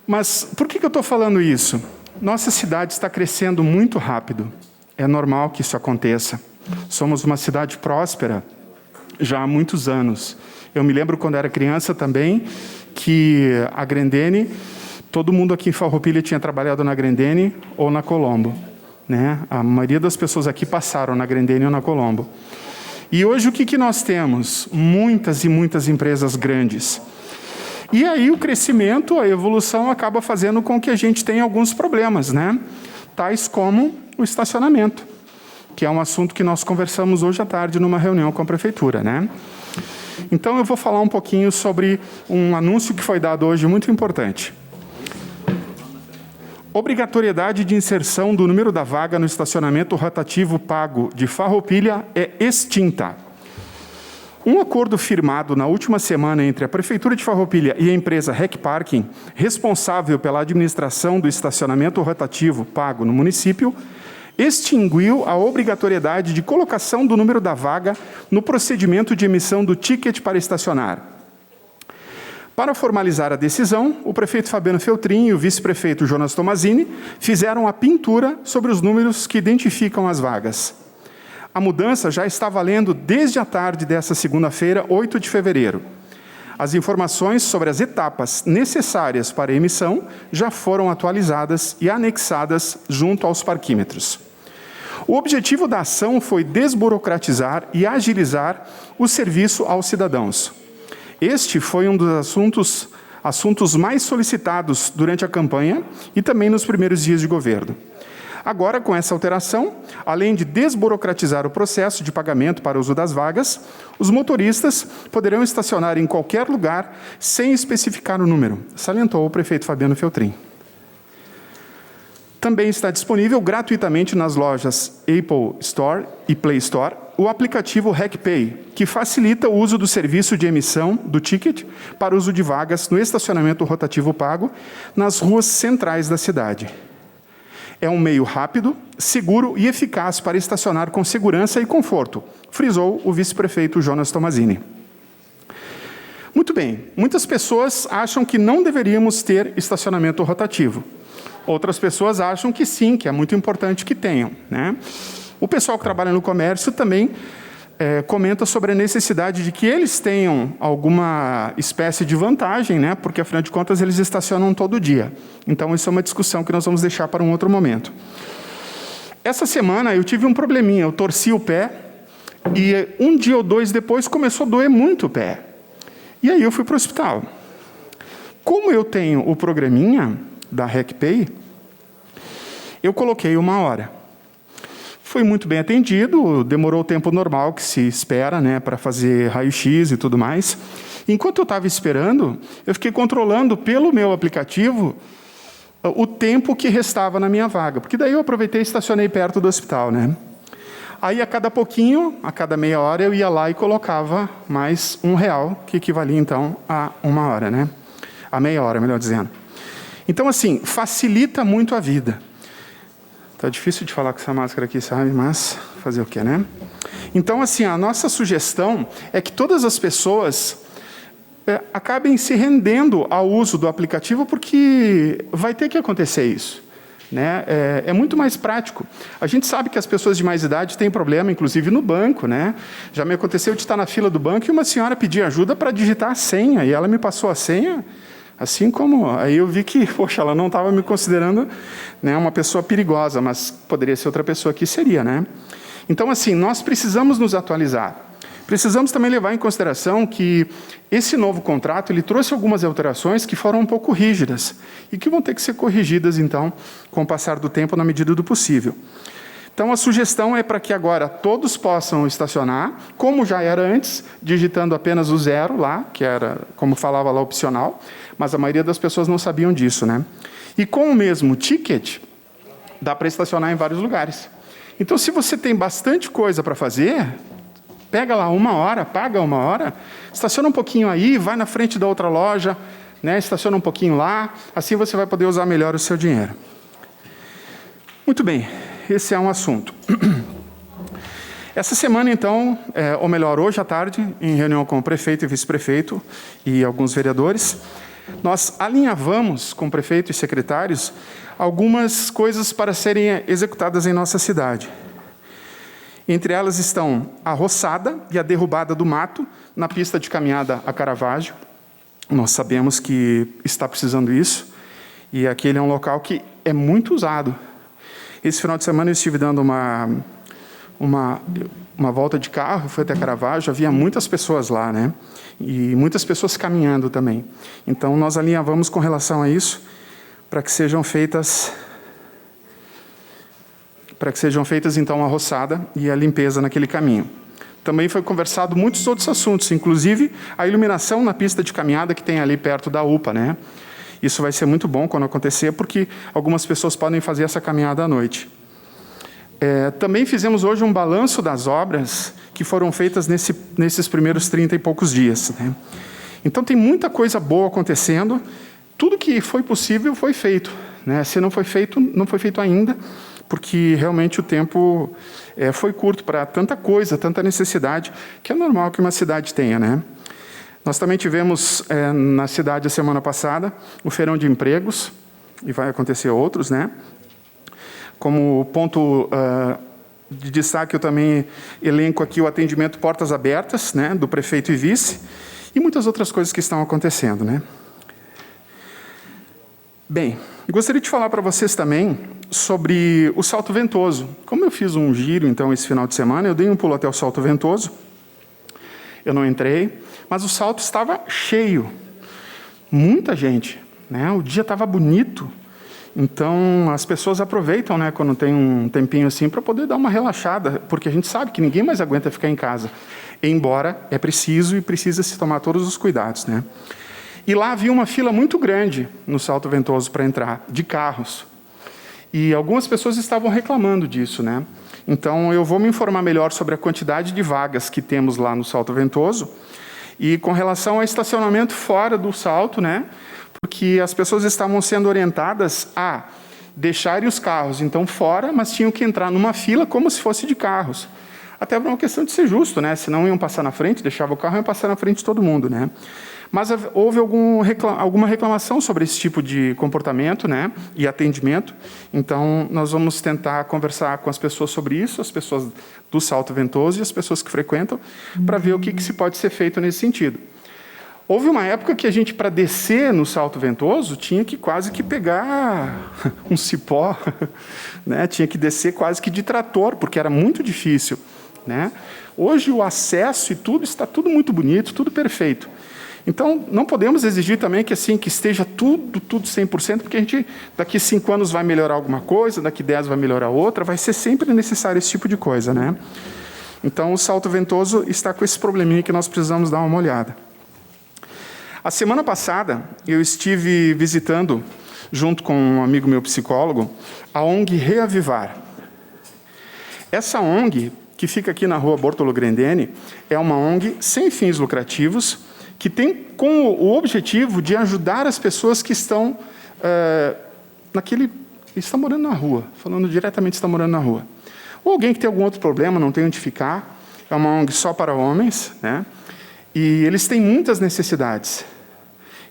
Mas por que eu estou falando isso? Nossa cidade está crescendo muito rápido. É normal que isso aconteça. Somos uma cidade próspera já há muitos anos. Eu me lembro quando era criança também, que a Grendene, todo mundo aqui em Farroupilha tinha trabalhado na Grendene ou na Colombo, né? A maioria das pessoas aqui passaram na Grendene ou na Colombo. E hoje o que nós temos? Muitas e muitas empresas grandes. E aí o crescimento, a evolução acaba fazendo com que a gente tenha alguns problemas, né? Tais como o estacionamento, que é um assunto que nós conversamos hoje à tarde numa reunião com a prefeitura, né? Então eu vou falar um pouquinho sobre um anúncio que foi dado hoje muito importante. Obrigatoriedade de inserção do número da vaga no estacionamento rotativo pago de Farroupilha é extinta. Um acordo firmado na última semana entre a Prefeitura de Farroupilha e a empresa REC Parking, responsável pela administração do estacionamento rotativo pago no município, extinguiu a obrigatoriedade de colocação do número da vaga no procedimento de emissão do ticket para estacionar. Para formalizar a decisão, o prefeito Fabiano Feltrin e o vice-prefeito Jonas Tomazini fizeram a pintura sobre os números que identificam as vagas. A mudança já está valendo desde a tarde desta segunda-feira, 8 de fevereiro. As informações sobre as etapas necessárias para a emissão já foram atualizadas e anexadas junto aos parquímetros. O objetivo da ação foi desburocratizar e agilizar o serviço aos cidadãos. Este foi um dos assuntos mais solicitados durante a campanha e também nos primeiros dias de governo. Agora, com essa alteração, além de desburocratizar o processo de pagamento para o uso das vagas, os motoristas poderão estacionar em qualquer lugar sem especificar o número, salientou o prefeito Fabiano Feltrin. Também está disponível gratuitamente nas lojas Apple Store e Play Store o aplicativo RECPay, que facilita o uso do serviço de emissão do ticket para uso de vagas no estacionamento rotativo pago nas ruas centrais da cidade. É um meio rápido, seguro e eficaz para estacionar com segurança e conforto, frisou o vice-prefeito Jonas Tomazini. Muito bem, muitas pessoas acham que não deveríamos ter estacionamento rotativo. Outras pessoas acham que sim, que é muito importante que tenham, né? O pessoal que trabalha no comércio também comenta sobre a necessidade de que eles tenham alguma espécie de vantagem, né? Porque, afinal de contas, eles estacionam todo dia. Então, isso é uma discussão que nós vamos deixar para um outro momento. Essa semana, eu tive um probleminha. Eu torci o pé e um dia ou dois depois começou a doer muito o pé. E aí eu fui para o hospital. Como eu tenho o programinha da RECPay, eu coloquei 1 hora. Fui muito bem atendido, demorou o tempo normal que se espera, né, para fazer raio-x e tudo mais. Enquanto eu estava esperando, eu fiquei controlando pelo meu aplicativo o tempo que restava na minha vaga, porque daí eu aproveitei e estacionei perto do hospital, né? Aí, a cada pouquinho, a cada meia hora, eu ia lá e colocava mais R$1, que equivalia, então, a 1 hora, né? A meia hora, melhor dizendo. Então, assim, facilita muito a vida. Tá difícil de falar com essa máscara aqui, sabe? Mas fazer o quê, né? Então, assim, a nossa sugestão é que todas as pessoas acabem se rendendo ao uso do aplicativo, porque vai ter que acontecer isso, né? É muito mais prático. A gente sabe que as pessoas de mais idade têm problema, inclusive no banco, né? Já me aconteceu de estar na fila do banco e uma senhora pedir ajuda para digitar a senha, e ela me passou a senha. Assim como, aí eu vi que, poxa, ela não estava me considerando, né, uma pessoa perigosa, mas poderia ser outra pessoa que seria, né? Então, assim, nós precisamos nos atualizar. Precisamos também levar em consideração que esse novo contrato, ele trouxe algumas alterações que foram um pouco rígidas e que vão ter que ser corrigidas, então, com o passar do tempo, na medida do possível. Então, a sugestão é para que agora todos possam estacionar, como já era antes, digitando apenas o 0 lá, que era, como falava lá, opcional, mas a maioria das pessoas não sabiam disso, né? E com o mesmo ticket, dá para estacionar em vários lugares. Então, se você tem bastante coisa para fazer, pega lá 1 hora, paga 1 hora, estaciona um pouquinho aí, vai na frente da outra loja, né? Estaciona um pouquinho lá, assim você vai poder usar melhor o seu dinheiro. Muito bem. Esse é um assunto. Essa semana, então, ou melhor, hoje à tarde, em reunião com o prefeito e vice-prefeito e alguns vereadores, nós alinhavamos com o prefeito e secretários algumas coisas para serem executadas em nossa cidade. Entre elas estão a roçada e a derrubada do mato na pista de caminhada a Caravaggio. Nós sabemos que está precisando disso, e aquele é um local que é muito usado. Esse final de semana eu estive dando uma volta de carro, fui até Caravaggio, havia muitas pessoas lá, né? E muitas pessoas caminhando também. Então, nós alinhavamos com relação a isso, para que sejam feitas, então, a roçada e a limpeza naquele caminho. Também foi conversado muitos outros assuntos, inclusive a iluminação na pista de caminhada que tem ali perto da UPA, né? Isso vai ser muito bom quando acontecer, porque algumas pessoas podem fazer essa caminhada à noite. Também fizemos hoje um balanço das obras que foram feitas nesses primeiros 30 e poucos dias, né? Então tem muita coisa boa acontecendo, tudo que foi possível foi feito, né? Se não foi feito, não foi feito ainda, porque realmente o tempo foi curto para tanta coisa, tanta necessidade, que é normal que uma cidade tenha, né? Nós também tivemos na cidade a semana passada o Feirão de Empregos, e vai acontecer outros, né? Como ponto de destaque, eu também elenco aqui o atendimento Portas Abertas, né, do prefeito e vice, e muitas outras coisas que estão acontecendo, né? Bem, gostaria de falar para vocês também sobre o Salto Ventoso. Como eu fiz um giro, então, esse final de semana, eu dei um pulo até o Salto Ventoso, eu não entrei, mas o salto estava cheio, muita gente, né? O dia estava bonito, então as pessoas aproveitam, né, quando tem um tempinho assim, para poder dar uma relaxada, porque a gente sabe que ninguém mais aguenta ficar em casa, embora é preciso e precisa se tomar todos os cuidados, né? E lá havia uma fila muito grande no Salto Ventoso para entrar, de carros, e algumas pessoas estavam reclamando disso, né? Então eu vou me informar melhor sobre a quantidade de vagas que temos lá no Salto Ventoso, e com relação ao estacionamento fora do salto, né? Porque as pessoas estavam sendo orientadas a deixarem os carros, então, fora, mas tinham que entrar numa fila como se fosse de carros. Até por uma questão de ser justo, né? Se não iam passar na frente, deixava o carro, iam passar na frente de todo mundo, né? Mas houve alguma reclamação sobre esse tipo de comportamento, né, e atendimento. Então, nós vamos tentar conversar com as pessoas sobre isso, as pessoas do Salto Ventoso e as pessoas que frequentam, para ver o que se pode ser feito nesse sentido. Houve uma época que a gente, para descer no Salto Ventoso, tinha que quase que pegar um cipó, né? Tinha que descer quase que de trator, porque era muito difícil, né? Hoje o acesso e tudo está tudo muito bonito, tudo perfeito. Então, não podemos exigir também que esteja tudo 100%, porque a gente, daqui 5 anos vai melhorar alguma coisa, daqui 10 vai melhorar outra, vai ser sempre necessário esse tipo de coisa, né? Então, o Salto Ventoso está com esse probleminha que nós precisamos dar uma olhada. A semana passada, eu estive visitando, junto com um amigo meu psicólogo, a ONG Reavivar. Essa ONG, que fica aqui na rua Bortolo Grendene, é uma ONG sem fins lucrativos, que tem com o objetivo de ajudar as pessoas que estão estão morando na rua, falando diretamente, estão morando na rua. Ou alguém que tem algum outro problema, não tem onde ficar, é uma ONG só para homens, né? E eles têm muitas necessidades.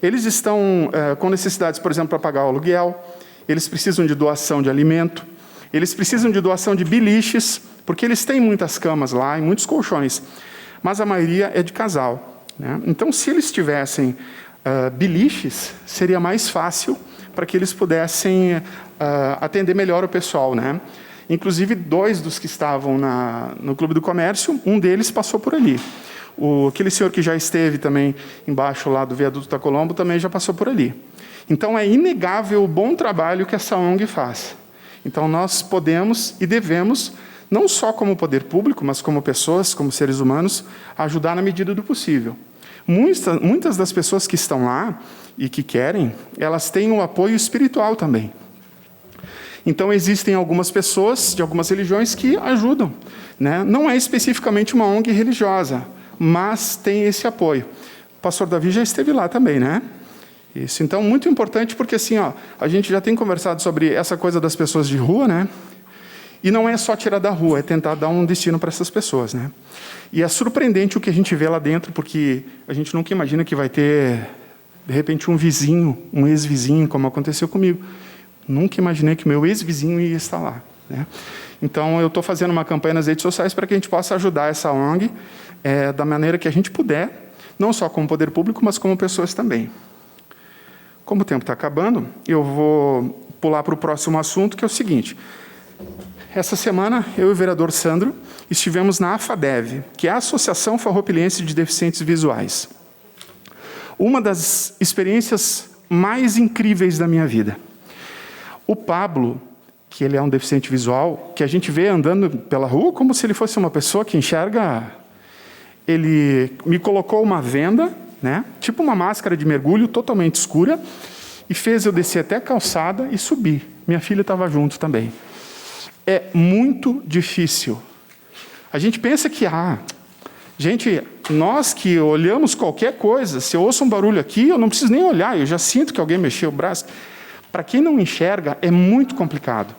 Eles estão com necessidades, por exemplo, para pagar o aluguel, eles precisam de doação de alimento, eles precisam de doação de biliches, porque eles têm muitas camas lá e muitos colchões, mas a maioria é de casal, né? Então, se eles tivessem biliches, seria mais fácil para que eles pudessem atender melhor o pessoal, né? Inclusive, 2 dos que estavam no Clube do Comércio, um deles passou por ali. Aquele senhor que já esteve também embaixo lá do viaduto da Colombo também já passou por ali. Então, é inegável o bom trabalho que essa ONG faz. Então, nós podemos e devemos, não só como poder público, mas como pessoas, como seres humanos, ajudar na medida do possível. Muitas das pessoas que estão lá e que querem, elas têm um apoio espiritual também. Então, existem algumas pessoas de algumas religiões que ajudam, né? Não é especificamente uma ONG religiosa, mas tem esse apoio. O pastor Davi já esteve lá também, né? Isso, então, muito importante, porque assim, a gente já tem conversado sobre essa coisa das pessoas de rua, né? E não é só tirar da rua, é tentar dar um destino para essas pessoas, né? E é surpreendente o que a gente vê lá dentro, porque a gente nunca imagina que vai ter, de repente, um vizinho, um ex-vizinho, como aconteceu comigo. Nunca imaginei que meu ex-vizinho ia estar lá, né? Então, eu estou fazendo uma campanha nas redes sociais para que a gente possa ajudar essa ONG da maneira que a gente puder, não só como poder público, mas como pessoas também. Como o tempo está acabando, eu vou pular para o próximo assunto, que é o seguinte. Essa semana, eu e o vereador Sandro estivemos na AFADEV, que é a Associação Farroupilhense de Deficientes Visuais. Uma das experiências mais incríveis da minha vida. O Pablo, que ele é um deficiente visual, que a gente vê andando pela rua como se ele fosse uma pessoa que enxerga, ele me colocou uma venda, né, tipo uma máscara de mergulho totalmente escura, e fez eu descer até a calçada e subir. Minha filha estava junto também. é muito difícil. A gente pensa que, gente, nós que olhamos qualquer coisa, se eu ouço um barulho aqui, eu não preciso nem olhar, eu já sinto que alguém mexeu o braço. Para quem não enxerga, é muito complicado.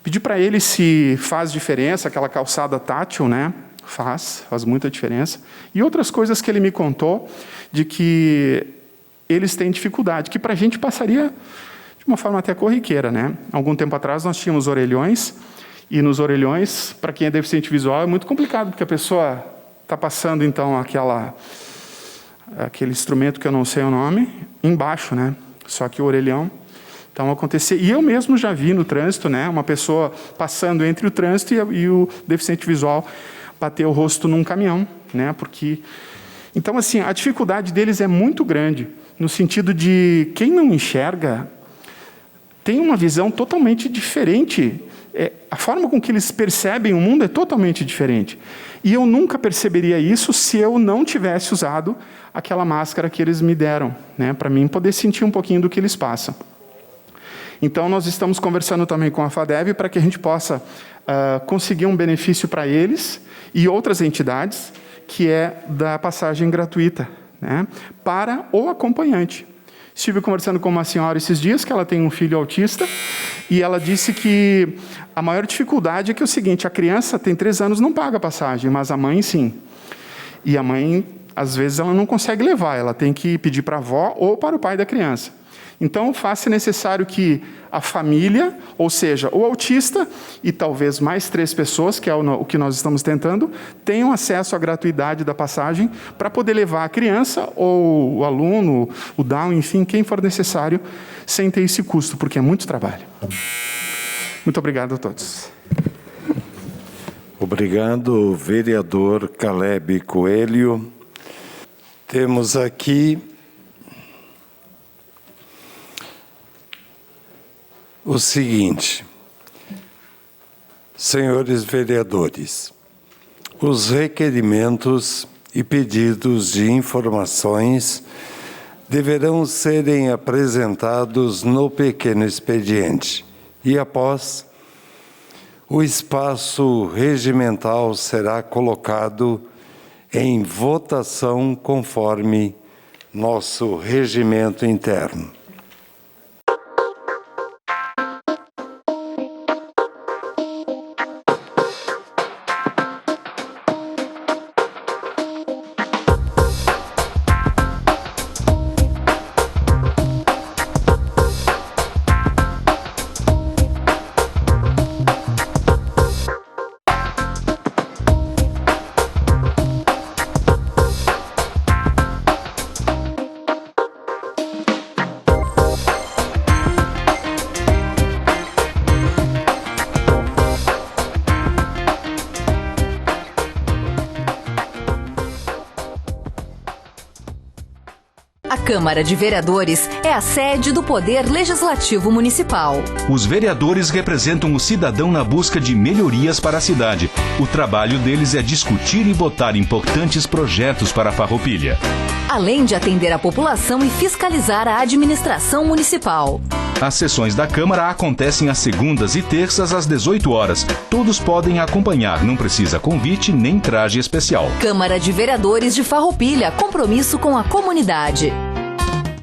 Pedi para ele se faz diferença, aquela calçada tátil, né? Faz muita diferença. E outras coisas que ele me contou, de que eles têm dificuldade, que para a gente passaria de uma forma até corriqueira, né? Algum tempo atrás nós tínhamos orelhões, e nos orelhões, para quem é deficiente visual, é muito complicado, porque a pessoa está passando, então, aquele instrumento que eu não sei o nome, embaixo, né? Só que o orelhão. Então, acontecia. E eu mesmo já vi no trânsito, né? Uma pessoa passando entre o trânsito e o deficiente visual bater o rosto num caminhão, né? Porque... Então, assim, a dificuldade deles é muito grande, no sentido de quem não enxerga tem uma visão totalmente diferente. A forma com que eles percebem o mundo é totalmente diferente. E eu nunca perceberia isso se eu não tivesse usado aquela máscara que eles me deram, né? Para mim poder sentir um pouquinho do que eles passam. Então, nós estamos conversando também com a FADEB para que a gente possa conseguir um benefício para eles e outras entidades, que é da passagem gratuita, né, para o acompanhante. Estive conversando com uma senhora esses dias, que ela tem um filho autista, e ela disse que a maior dificuldade é que é o seguinte: a criança tem 3 anos, não paga passagem, mas a mãe sim. E a mãe, às vezes, ela não consegue levar, ela tem que pedir para a avó ou para o pai da criança. Então, faz-se necessário que a família, ou seja, o autista e talvez mais 3 pessoas, que é o que nós estamos tentando, tenham acesso à gratuidade da passagem para poder levar a criança ou o aluno, o Down, enfim, quem for necessário, sem ter esse custo, porque é muito trabalho. Muito obrigado a todos. Obrigado, vereador Caleb Coelho. Temos aqui o seguinte: senhores vereadores, os requerimentos e pedidos de informações deverão serem apresentados no pequeno expediente e, após, o espaço regimental será colocado em votação conforme nosso regimento interno. A Câmara de Vereadores é a sede do Poder Legislativo Municipal. Os vereadores representam o cidadão na busca de melhorias para a cidade. O trabalho deles é discutir e votar importantes projetos para a Farroupilha, além de atender a população e fiscalizar a administração municipal. As sessões da Câmara acontecem às segundas e terças às 18 horas. Todos podem acompanhar, não precisa convite nem traje especial. Câmara de Vereadores de Farroupilha, compromisso com a comunidade.